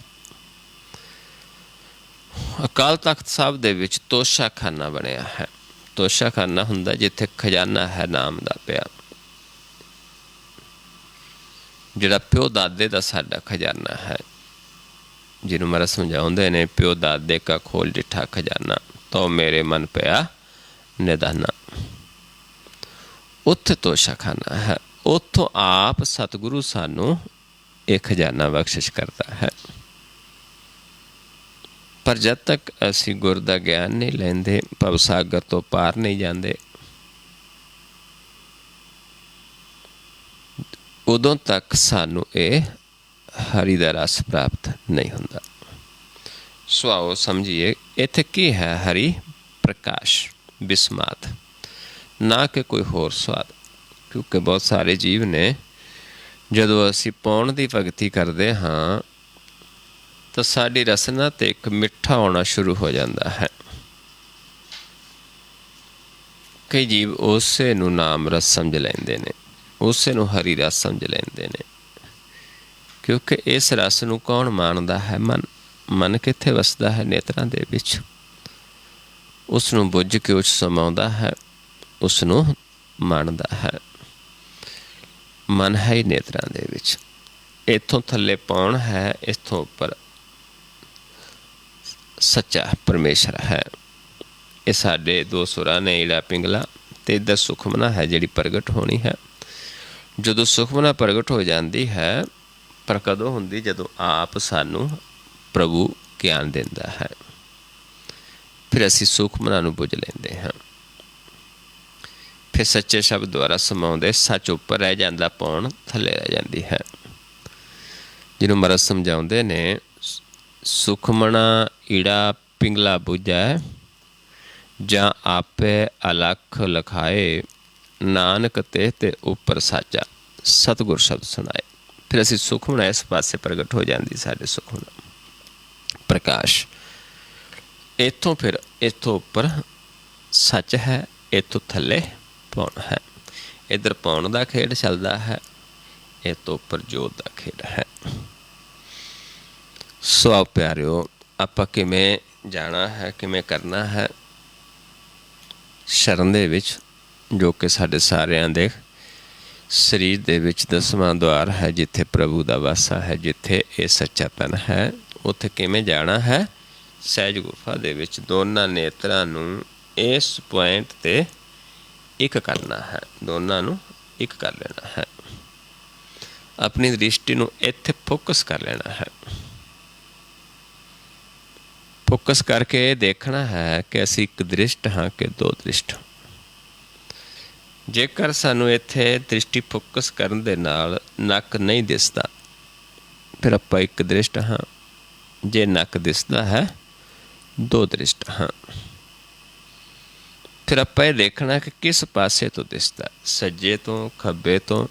ਅਕਾਲ ਤਖਤ ਸਾਹਿਬ ਦੇ ਵਿੱਚ ਤੋਸ਼ਾਖਾਨਾ ਬਣਿਆ ਹੈ। ਤੋਸ਼ਾਖਾਨਾ ਹੁੰਦਾ ਜਿੱਥੇ ਖਜ਼ਾਨਾ ਹੈ ਨਾਮ ਦਾ ਪਿਆ, ਜਿਹੜਾ ਪਿਓ ਦਾਦੇ ਦਾ ਸਾਡਾ ਖਜ਼ਾਨਾ ਹੈ, ਜਿਹਨੂੰ ਮਹਾਰਾਜ ਸਮਝਾਉਂਦੇ ਨੇ, ਪਿਓ ਦਾਦੇ ਕਾ ਖੋਲ ਡਿੱਠਾ ਖਜ਼ਾਨਾ, ਤੋ ਮੇਰੇ ਮਨ ਪਿਆ ਨਿਧਾਨਾ। ਉੱਥੇ ਤੋਸ਼ਾਖਾਨਾ ਹੈ। ਉੱਥੋਂ ਆਪ ਸਤਿਗੁਰੂ ਸਾਨੂੰ ਇਹ ਖਜ਼ਾਨਾ ਬਖਸ਼ਿਸ਼ ਕਰਦਾ ਹੈ। ਪਰ ਜਦ ਤੱਕ ਅਸੀਂ ਗੁਰ ਦਾ ਗਿਆਨ ਨਹੀਂ ਲੈਂਦੇ, ਭਵਸਾਗਰ ਤੋਂ ਪਾਰ ਨਹੀਂ ਜਾਂਦੇ, ਉਦੋਂ ਤੱਕ ਸਾਨੂੰ ਇਹ ਹਰੀ ਦਾ ਰਸ ਪ੍ਰਾਪਤ ਨਹੀਂ ਹੁੰਦਾ। ਸੋ ਆਓ ਸਮਝੀਏ, ਇੱਥੇ ਕੀ ਹੈ? ਹਰੀ ਪ੍ਰਕਾਸ਼, ਬਿਸਮਾਤ, ਨਾ ਕਿ ਕੋਈ ਹੋਰ ਸਵਾਦ। ਕਿਉਂਕਿ ਬਹੁਤ ਸਾਰੇ ਜੀਵ ਨੇ, ਜਦੋਂ ਅਸੀਂ ਪਾਉਣ ਦੀ ਭਗਤੀ ਕਰਦੇ ਹਾਂ ਤਾਂ ਸਾਡੀ ਰਸਨਾ 'ਤੇ ਇੱਕ ਮਿੱਠਾ ਆਉਣਾ ਸ਼ੁਰੂ ਹੋ ਜਾਂਦਾ ਹੈ। ਕਈ ਜੀਵ ਉਸੇ ਨੂੰ ਨਾਮ ਰਸ ਸਮਝ ਲੈਂਦੇ ਨੇ, ਉਸੇ ਨੂੰ ਹਰੀ ਰਸ ਸਮਝ ਲੈਂਦੇ ਨੇ। ਕਿਉਂਕਿ ਇਸ ਰਸ ਨੂੰ ਕੌਣ ਮਾਣਦਾ ਹੈ? ਮਨ। ਮਨ ਕਿੱਥੇ ਵਸਦਾ ਹੈ? ਨੇਤਰਾਂ ਦੇ ਵਿੱਚ। ਉਸ ਨੂੰ ਬੁੱਝ ਕੇ ਉਹ 'ਚ ਸਮਾਉਂਦਾ ਹੈ, ਉਸ ਨੂੰ ਮਾਣਦਾ ਹੈ। ਮਨ ਹੈ ਹੀ ਨੇਤਰਾਂ ਦੇ ਵਿੱਚ। ਇੱਥੋਂ ਥੱਲੇ ਪਾਉਣ ਹੈ, ਇੱਥੋਂ ਉੱਪਰ ਸੱਚਾ ਪਰਮੇਸ਼ਰ ਹੈ। ਇਹ ਸਾਡੇ ਦੋ ਸੁਰਾਂ ਨੇ, ਈੜਾ ਪਿੰਗਲਾ, ਅਤੇ ਇੱਧਰ ਸੁਖਮਨਾ ਹੈ ਜਿਹੜੀ ਪ੍ਰਗਟ ਹੋਣੀ ਹੈ। ਜਦੋਂ ਸੁਖਮਨਾ ਪ੍ਰਗਟ ਹੋ ਜਾਂਦੀ ਹੈ, ਪਰ ਕਦੋਂ ਹੁੰਦੀ? ਜਦੋਂ ਆਪ ਸਾਨੂੰ ਪ੍ਰਭੂ ਗਿਆਨ ਦਿੰਦਾ ਹੈ। ਫਿਰ ਅਸੀਂ ਸੁਖਮਨਾ ਨੂੰ ਬੁੱਝ ਲੈਂਦੇ ਹਾਂ। ਫਿਰ ਸੱਚੇ ਸ਼ਬਦ ਦੁਆਰਾ ਸਮਾਉਂਦੇ, ਸੱਚ ਉੱਪਰ ਰਹਿ ਜਾਂਦਾ, ਪਾਉਣ ਥੱਲੇ ਰਹਿ ਜਾਂਦੀ ਹੈ। ਜਿਹਨੂੰ ਮਹਾਰਾਜ ਸਮਝਾਉਂਦੇ ਨੇ, ਸੁਖਮਣਾ ਈੜਾ ਪਿੰਗਲਾ ਬੁਝੈ, ਜਾਂ ਆਪੇ ਅਲਖ ਲਖਾਏ, ਨਾਨਕ ਤੇ ਉੱਪਰ ਸਾਚਾ, ਸਤਿਗੁਰ ਸ਼ਬਦ ਸੁਣਾਏ। ਫਿਰ ਅਸੀਂ ਸੁਖਮਣਾ ਇਸ ਪਾਸੇ ਪ੍ਰਗਟ ਹੋ ਜਾਂਦੀ, ਸਾਡੇ ਸੁਖਮਣਾ ਪ੍ਰਕਾਸ਼। ਇੱਥੋਂ ਫਿਰ ਇੱਥੋਂ ਉੱਪਰ ਸੱਚ ਹੈ, ਇੱਥੋਂ ਥੱਲੇ ਪਾਉਣ ਹੈ। ਇੱਧਰ ਪਾਉਣ ਦਾ ਖੇਡ ਚੱਲਦਾ ਹੈ, ਇਹ ਤੋਂ ਉੱਪਰ ਜੋਤ ਦਾ ਖੇਡ ਹੈ। ਸੋ ਆਓ ਪਿਆਰਿਓ, ਆਪਾਂ ਕਿਵੇਂ ਜਾਣਾ ਹੈ, ਕਿਵੇਂ ਕਰਨਾ ਹੈ ਸ਼ਰਨ ਦੇ ਵਿੱਚ, ਜੋ ਕਿ ਸਾਡੇ ਸਾਰਿਆਂ ਦੇ ਸਰੀਰ ਦੇ ਵਿੱਚ 10ਵਾਂ ਦੁਆਰ ਹੈ, ਜਿੱਥੇ ਪ੍ਰਭੂ ਦਾ ਵਾਸਾ ਹੈ, ਜਿੱਥੇ ਇਹ ਸੱਚਾਪਨ ਹੈ। ਉੱਥੇ ਕਿਵੇਂ ਜਾਣਾ ਹੈ? ਸਹਿਜ ਗੁਫਾ ਦੇ ਵਿੱਚ ਦੋਨਾਂ ਨੇਤਰਾਂ ਨੂੰ ਇਸ ਪੁਆਇੰਟ 'ਤੇ ਇੱਕ ਕਰਨਾ ਹੈ। ਦੋਨਾਂ ਨੂੰ ਇੱਕ ਕਰ ਲੈਣਾ ਹੈ। ਆਪਣੀ ਦ੍ਰਿਸ਼ਟੀ ਨੂੰ ਇੱਥੇ ਫੋਕਸ ਕਰ ਲੈਣਾ ਹੈ। ਫੋਕਸ ਕਰਕੇ ਇਹ ਦੇਖਣਾ ਹੈ ਕਿ ਅਸੀਂ ਇੱਕ ਦ੍ਰਿਸ਼ਟ ਹਾਂ ਕਿ ਦੋ ਦ੍ਰਿਸ਼ਟ ਹਾਂ। ਜੇਕਰ ਸਾਨੂੰ ਇੱਥੇ ਦ੍ਰਿਸ਼ਟੀ ਫੋਕਸ ਕਰਨ ਦੇ ਨਾਲ ਨੱਕ ਨਹੀਂ ਦਿਸਦਾ, ਫਿਰ ਆਪਾਂ ਇੱਕ ਦ੍ਰਿਸ਼ਟ ਹਾਂ। ਜੇ ਨੱਕ ਦਿਸਦਾ ਹੈ, ਦੋ ਦ੍ਰਿਸ਼ਟ ਹਾਂ। ਫਿਰ ਆਪਾਂ ਇਹ ਦੇਖਣਾ ਕਿ ਕਿਸ ਪਾਸੇ ਤੋਂ ਦਿਸਦਾ, ਸੱਜੇ ਤੋਂ, ਖੱਬੇ ਤੋਂ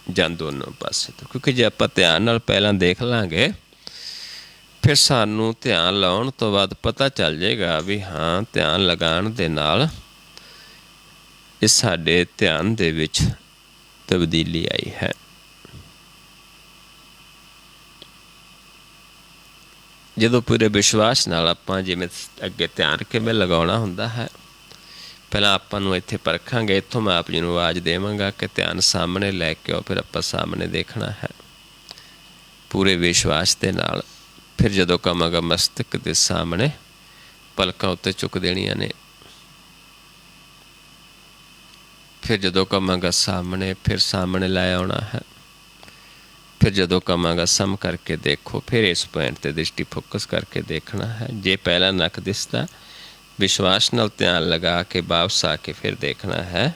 ਜਾਂ ਦੋਨੋਂ ਪਾਸੇ ਤੋਂ। ਕਿਉਂਕਿ ਜੇ ਆਪਾਂ ਧਿਆਨ ਨਾਲ ਪਹਿਲਾਂ ਦੇਖ ਲਾਂਗੇ, ਫਿਰ ਸਾਨੂੰ ਧਿਆਨ ਲਾਉਣ ਤੋਂ ਬਾਅਦ ਪਤਾ ਚੱਲ ਜਾਏਗਾ ਵੀ ਹਾਂ, ਧਿਆਨ ਲਗਾਉਣ ਦੇ ਨਾਲ ਇਹ ਸਾਡੇ ਧਿਆਨ ਦੇ ਵਿੱਚ ਤਬਦੀਲੀ ਆਈ ਹੈ। ਜਦੋਂ ਪੂਰੇ ਵਿਸ਼ਵਾਸ ਨਾਲ ਆਪਾਂ ਜਿਵੇਂ ਅੱਗੇ ਧਿਆਨ ਕਿਵੇਂ ਲਗਾਉਣਾ ਹੁੰਦਾ ਹੈ, ਪਹਿਲਾਂ ਆਪਾਂ ਨੂੰ ਇੱਥੇ ਪਰਖਾਂਗੇ। ਇੱਥੋਂ ਮੈਂ ਆਪ ਜੀ ਨੂੰ ਆਵਾਜ਼ ਦੇਵਾਂਗਾ ਕਿ ਧਿਆਨ ਸਾਹਮਣੇ ਲੈ ਕੇ ਆਓ, ਫਿਰ ਆਪਾਂ ਸਾਹਮਣੇ ਦੇਖਣਾ ਹੈ ਪੂਰੇ ਵਿਸ਼ਵਾਸ ਦੇ ਨਾਲ। ਫਿਰ ਜਦੋਂ ਕਹਾਂਗਾ ਮਸਤਕ ਦੇ ਸਾਹਮਣੇ, ਪਲਕਾਂ ਉੱਤੇ ਚੁੱਕ ਦੇਣੀਆਂ ਨੇ। ਫਿਰ ਜਦੋਂ ਕਹਾਂਗਾ ਸਾਹਮਣੇ, ਫਿਰ ਸਾਹਮਣੇ ਲੈ ਆਉਣਾ ਹੈ। ਫਿਰ ਜਦੋਂ ਕਹਾਂਗਾ ਸਮ ਕਰਕੇ ਦੇਖੋ, ਫਿਰ ਇਸ ਪੁਆਇੰਟ 'ਤੇ ਦ੍ਰਿਸ਼ਟੀ ਫੋਕਸ ਕਰਕੇ ਦੇਖਣਾ ਹੈ। ਜੇ ਪਹਿਲਾਂ ਨੱਕ ਦਿਸਦਾ, ਵਿਸ਼ਵਾਸ ਨਾਲ ਧਿਆਨ ਲਗਾ ਕੇ ਵਾਪਸ ਆ ਕੇ ਫਿਰ ਦੇਖਣਾ ਹੈ।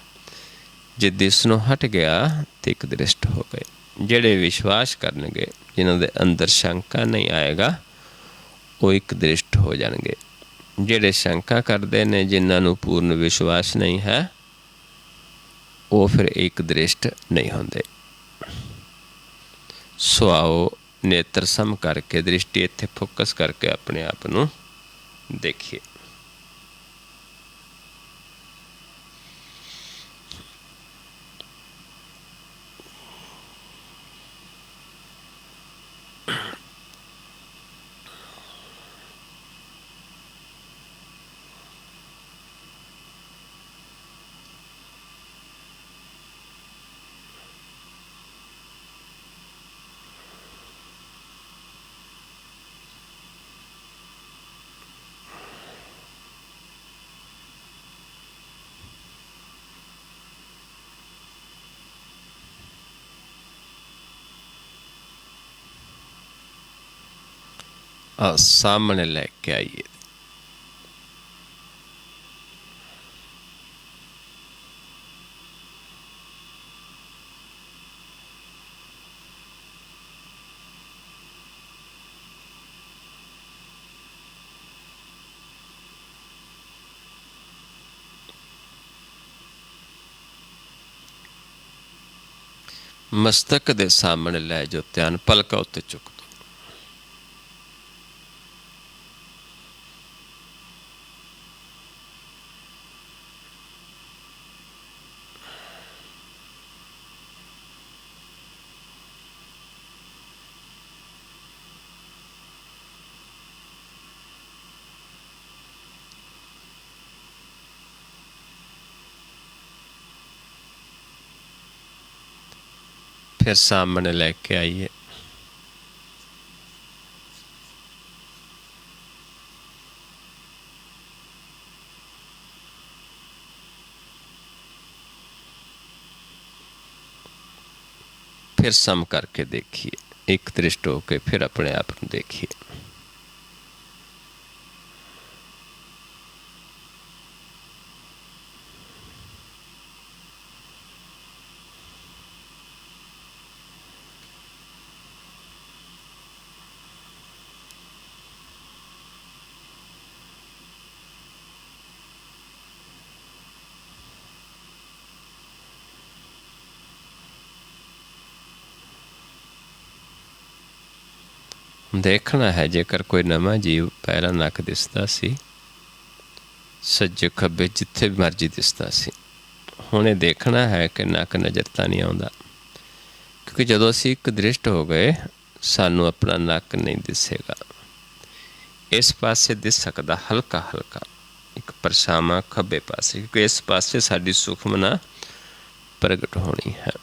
ਜੇ ਦਿਸਣੋਂ ਹਟ ਗਿਆ ਤਾਂ ਇੱਕ ਦ੍ਰਿਸ਼ਟ ਹੋ ਗਏ। ਜਿਹੜੇ ਵਿਸ਼ਵਾਸ ਕਰਨਗੇ, ਜਿਨ੍ਹਾਂ ਦੇ ਅੰਦਰ ਸ਼ੰਕਾ ਨਹੀਂ ਆਏਗਾ, ਉਹ ਇੱਕ ਦ੍ਰਿਸ਼ਟ ਹੋ ਜਾਣਗੇ। ਜਿਹੜੇ ਸ਼ੰਕਾ ਕਰਦੇ ਨੇ, ਜਿਨ੍ਹਾਂ ਨੂੰ ਪੂਰਨ ਵਿਸ਼ਵਾਸ ਨਹੀਂ ਹੈ, ਉਹ ਫਿਰ ਇੱਕ ਦ੍ਰਿਸ਼ਟ ਨਹੀਂ ਹੁੰਦੇ। ਸੋ ਆਓ ਨੇਤਰ ਸਮ ਕਰਕੇ, ਦ੍ਰਿਸ਼ਟੀ ਇੱਥੇ ਫੋਕਸ ਕਰਕੇ ਆਪਣੇ ਆਪ ਨੂੰ ਦੇਖੀਏ। सामने लेके आइए। मस्तक दे सामने लै जो ध्यान, पलका उत्ते चुक दो। फिर सामने लेके आइए। फिर सम करके देखिए, एक दृष्ट होके फिर अपने आप को देखिए। देखना है जेकर कोई नवा जीव पहला नक दिसदा सी, सज्जे खब्बे जिथे भी मर्जी दिसदा सी, हुणे देखना है कि नक नज़र तां नहीं आउंदा। क्योंकि जदों असीं एक दृष्ट हो गए, सानू अपना नक नहीं दिसेगा। इस पासे दिस सकदा हल्का हल्का एक परछावां खब्बे पासे, क्योंकि इस पासे साडी सुखमना प्रगट होनी है।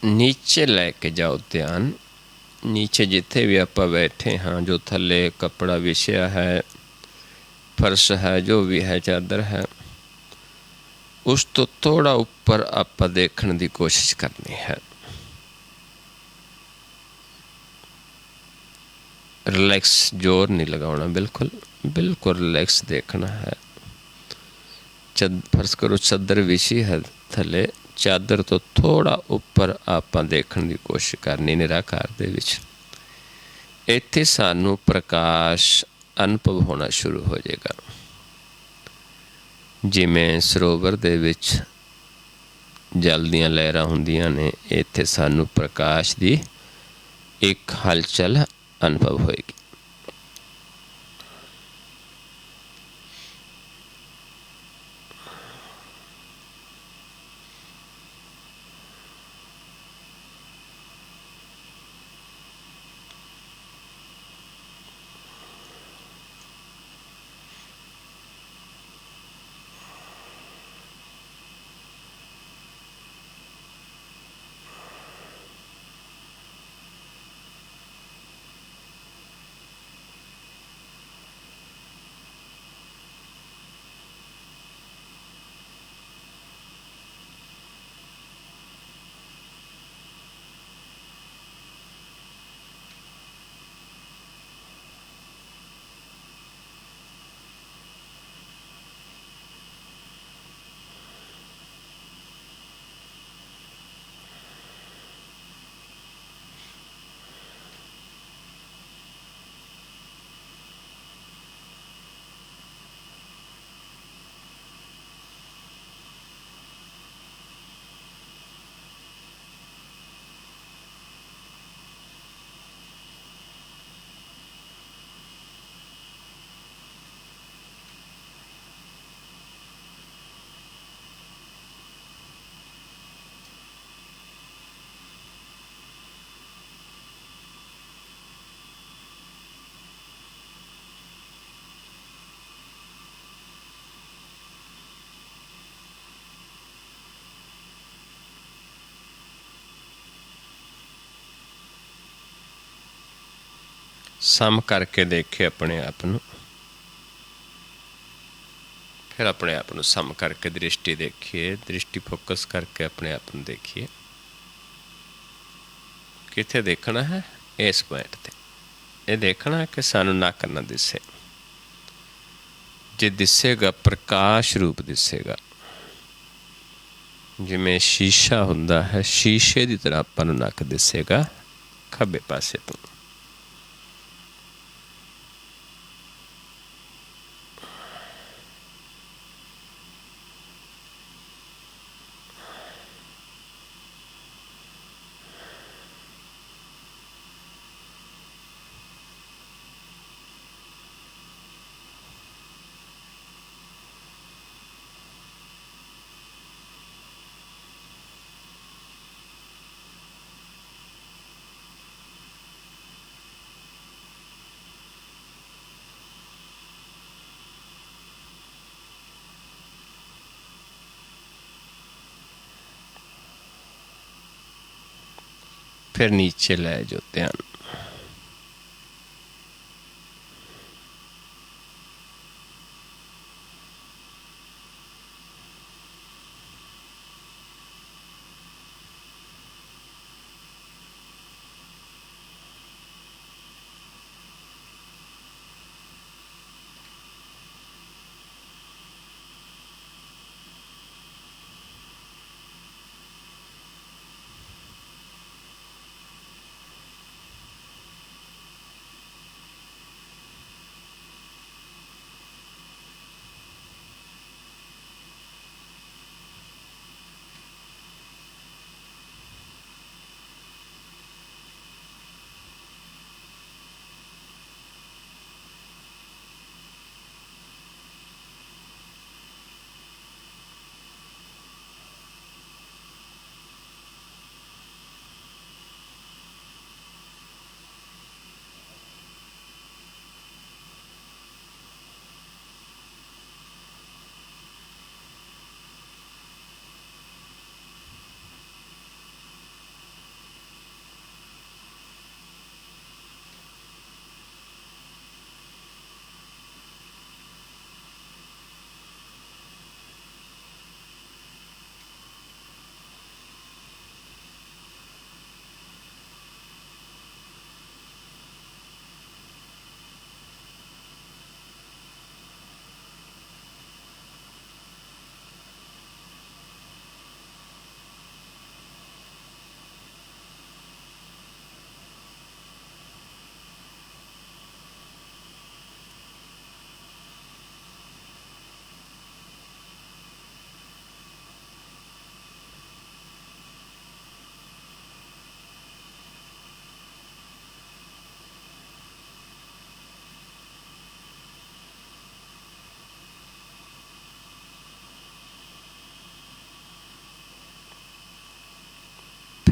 नीचे लैके जाओ ध्यान। नीचे जिथे भी आप बैठे हाँ, जो थले कपड़ा विछिया है, फर्श है, जो भी है, चादर है, उस तो थोड़ा उपर आप देखने की कोशिश करनी है। रिलैक्स, जोर नहीं लगाना, बिल्कुल बिल्कुल रिलैक्स देखना है। फर्ज करो चादर विछी है थले, चादर तो थोड़ा उपर आप देखने की कोशिश करनी निराकार दे विच। इत्थे सानू प्रकाश अनुभव होना शुरू हो जाएगा। जिमें सरोवर दे विच जल दीयां लहरां हुंदियां ने, इत्थे सानू प्रकाश दी एक हलचल अनुभव होएगी। सम करके देखे अपने आप नूं, फिर अपने आप नूं सम करके दृष्टि देखिए। दृष्टि फोकस करके अपने आप नूं देखिए। किथे देखना है? इस पॉइंट ते। ये देखना है कि सानू नक ना दिसे। जे दिसेगा प्रकाश रूप दिसेगा, जिमें शीशा हुंदा है, शीशे की तरह आपां नूं नक दिसेगा खब्बे पासे तो। फिर नीचे लै जाओ ध्यान।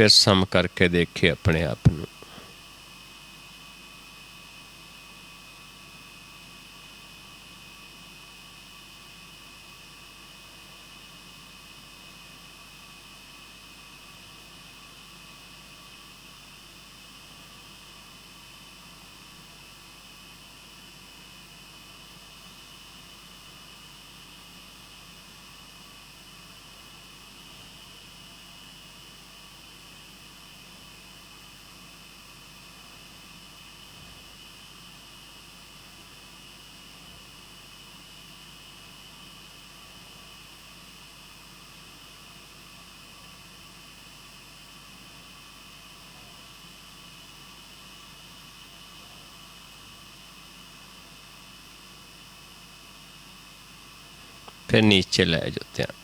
ਫਿਰ ਸਮ ਕਰਕੇ ਦੇਖੇ ਆਪਣੇ ਆਪ ਨੂੰ। फिर नीचे ले जाओ ध्यान।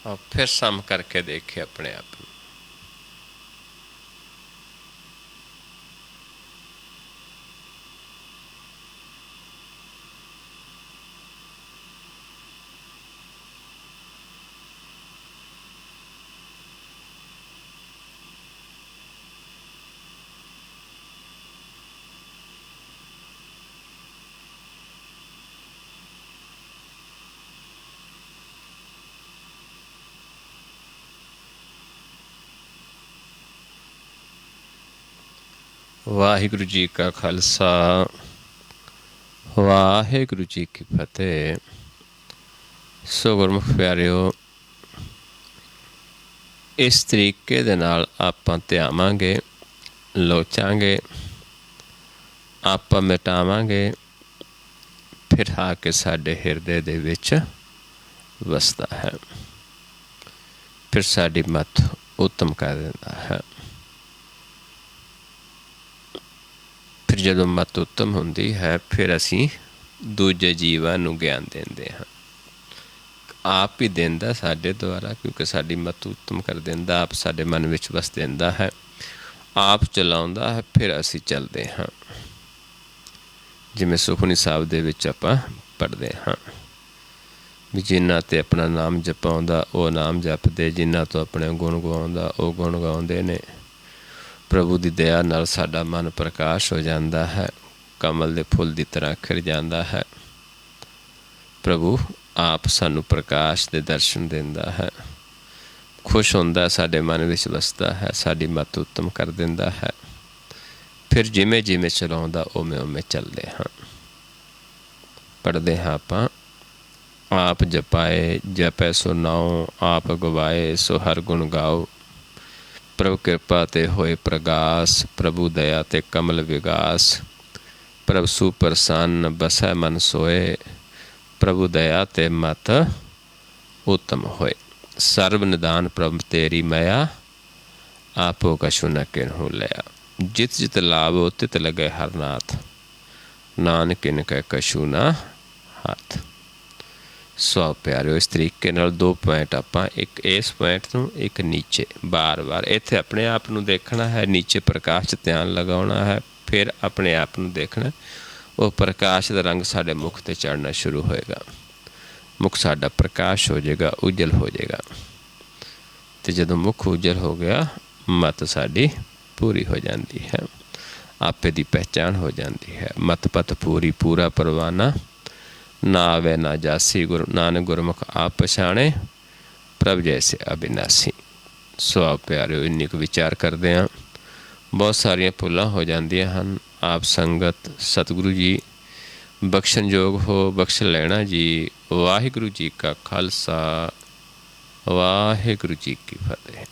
और फिर सम करके देखे अपने आप को। वाहिगुरु जी का खालसा, वाहिगुरु जी की फतेह। सो गुरमुख प्यारिओ, इस तरीके दे नाल आपां ध्यावांगे, लोचांगे, आपां मिटावांगे, फिर आके साडे हिरदे दे विच वसदा है, फिर साडी मत उत्तम कर दिंदा है। फिर जदों मत उत्तम हुंदी है, फिर असीं दूजे जीवां नूं ज्ञान देंदे हां। आप ही देंदा साडे द्वारा, क्योंकि साडी मत उत्तम कर दिंदा, आप साडे मन विच वस दिंदा है, आप चलाउंदा है, फिर असीं चलदे हां। जिवें सुखमनी साहिब दे विच आपां पढ़दे हां भी जिन्हां ते अपना नाम जपाउंदा वो नाम जपदे, जिन्हां तो अपने गुण गवाउंदा वो गुण गाउंदे ने। प्रभु की दया नाल साडा मन प्रकाश हो जाता है, कमल के फुल की तरह खिर जाता है। प्रभु आप सानू प्रकाश के दर्शन देंदा है, खुश होंदा, साडे मन विच वसदा है, साडी मत उत्तम कर दिंदा है। फिर जिमें जिमें चलाउंदा उवें उवें चलदे हां, पढ़दे हां आपां आप जपाए जपै सो नाओ, आप गवाए सो हर गुण गाओ। प्रभु कृपा ते होए प्रगास, प्रभु दया ते कमल विगास। प्रभु सुप्रसन्न बसै मन सोए, प्रभु दया ते मत उत्तम होए। सर्व निदान प्रभु तेरी मया, आपो कछु न किन्हु लया। जित जित लाभो तित लगे हरनाथ, नानक इनकै कछु ना हाथ। सो प्यारिਓ इस तरीके ਨਾਲ 2 ਪੁਆਇੰਟ ਆਪਾਂ, ਇੱਕ ਇਸ ਪੁਆਇੰਟ ਨੂੰ, ਇੱਕ ਨੀਚੇ, ਬਾਰ-ਬਾਰ ਇੱਥੇ ਆਪਣੇ ਆਪ ਨੂੰ ਦੇਖਣਾ ਹੈ, ਨੀਚੇ ਪ੍ਰਕਾਸ਼ 'ਚ ਧਿਆਨ ਲਗਾਉਣਾ ਹੈ, ਫਿਰ ਆਪਣੇ ਆਪ ਨੂੰ ਦੇਖਣਾ। ਉਹ ਪ੍ਰਕਾਸ਼ ਦਾ ਰੰਗ ਸਾਡੇ ਮੁਖ 'ਤੇ ਚੜ੍ਹਨਾ ਸ਼ੁਰੂ ਹੋਏਗਾ, ਮੁਖ ਸਾਡਾ ਪ੍ਰਕਾਸ਼ ਹੋ ਜਾਏਗਾ, ਉਜਲ ਹੋ ਜਾਏਗਾ। ਅਤੇ ਜਦੋਂ ਮੁਖ ਉਜਲ ਹੋ ਗਿਆ, ਮਤ ਸਾਡੀ ਪੂਰੀ ਹੋ ਜਾਂਦੀ ਹੈ, ਆਪੇ ਦੀ ਪਹਿਚਾਣ ਹੋ ਜਾਂਦੀ ਹੈ। ਮਤ ਪਤ ਪੂਰੀ ਪੂਰਾ ਪਰਵਾਨਾ, ਨਾ ਆਵੇ ਨਾ ਜਾਸੀ। ਗੁਰੂ ਨਾਨਕ ਗੁਰਮੁਖ ਆਪ ਪਛਾਣੇ, ਪ੍ਰਭ ਜੈਸੇ ਅਬਿਨਾਸੀ। ਸੋ ਆਪ ਪਿਆਰਿਓ ਇੰਨੀ ਕੁ ਵਿਚਾਰ ਕਰਦੇ ਹਾਂ। ਬਹੁਤ ਸਾਰੀਆਂ ਭੁੱਲਾਂ ਹੋ ਜਾਂਦੀਆਂ ਹਨ। ਆਪ ਸੰਗਤ ਸਤਿਗੁਰੂ ਜੀ ਬਖਸ਼ਣਯੋਗ ਹੋ, ਬਖਸ਼ ਲੈਣਾ ਜੀ। ਵਾਹਿਗੁਰੂ ਜੀ ਕਾ ਖਾਲਸਾ, ਵਾਹਿਗੁਰੂ ਜੀ ਕੀ ਫਤਿਹ।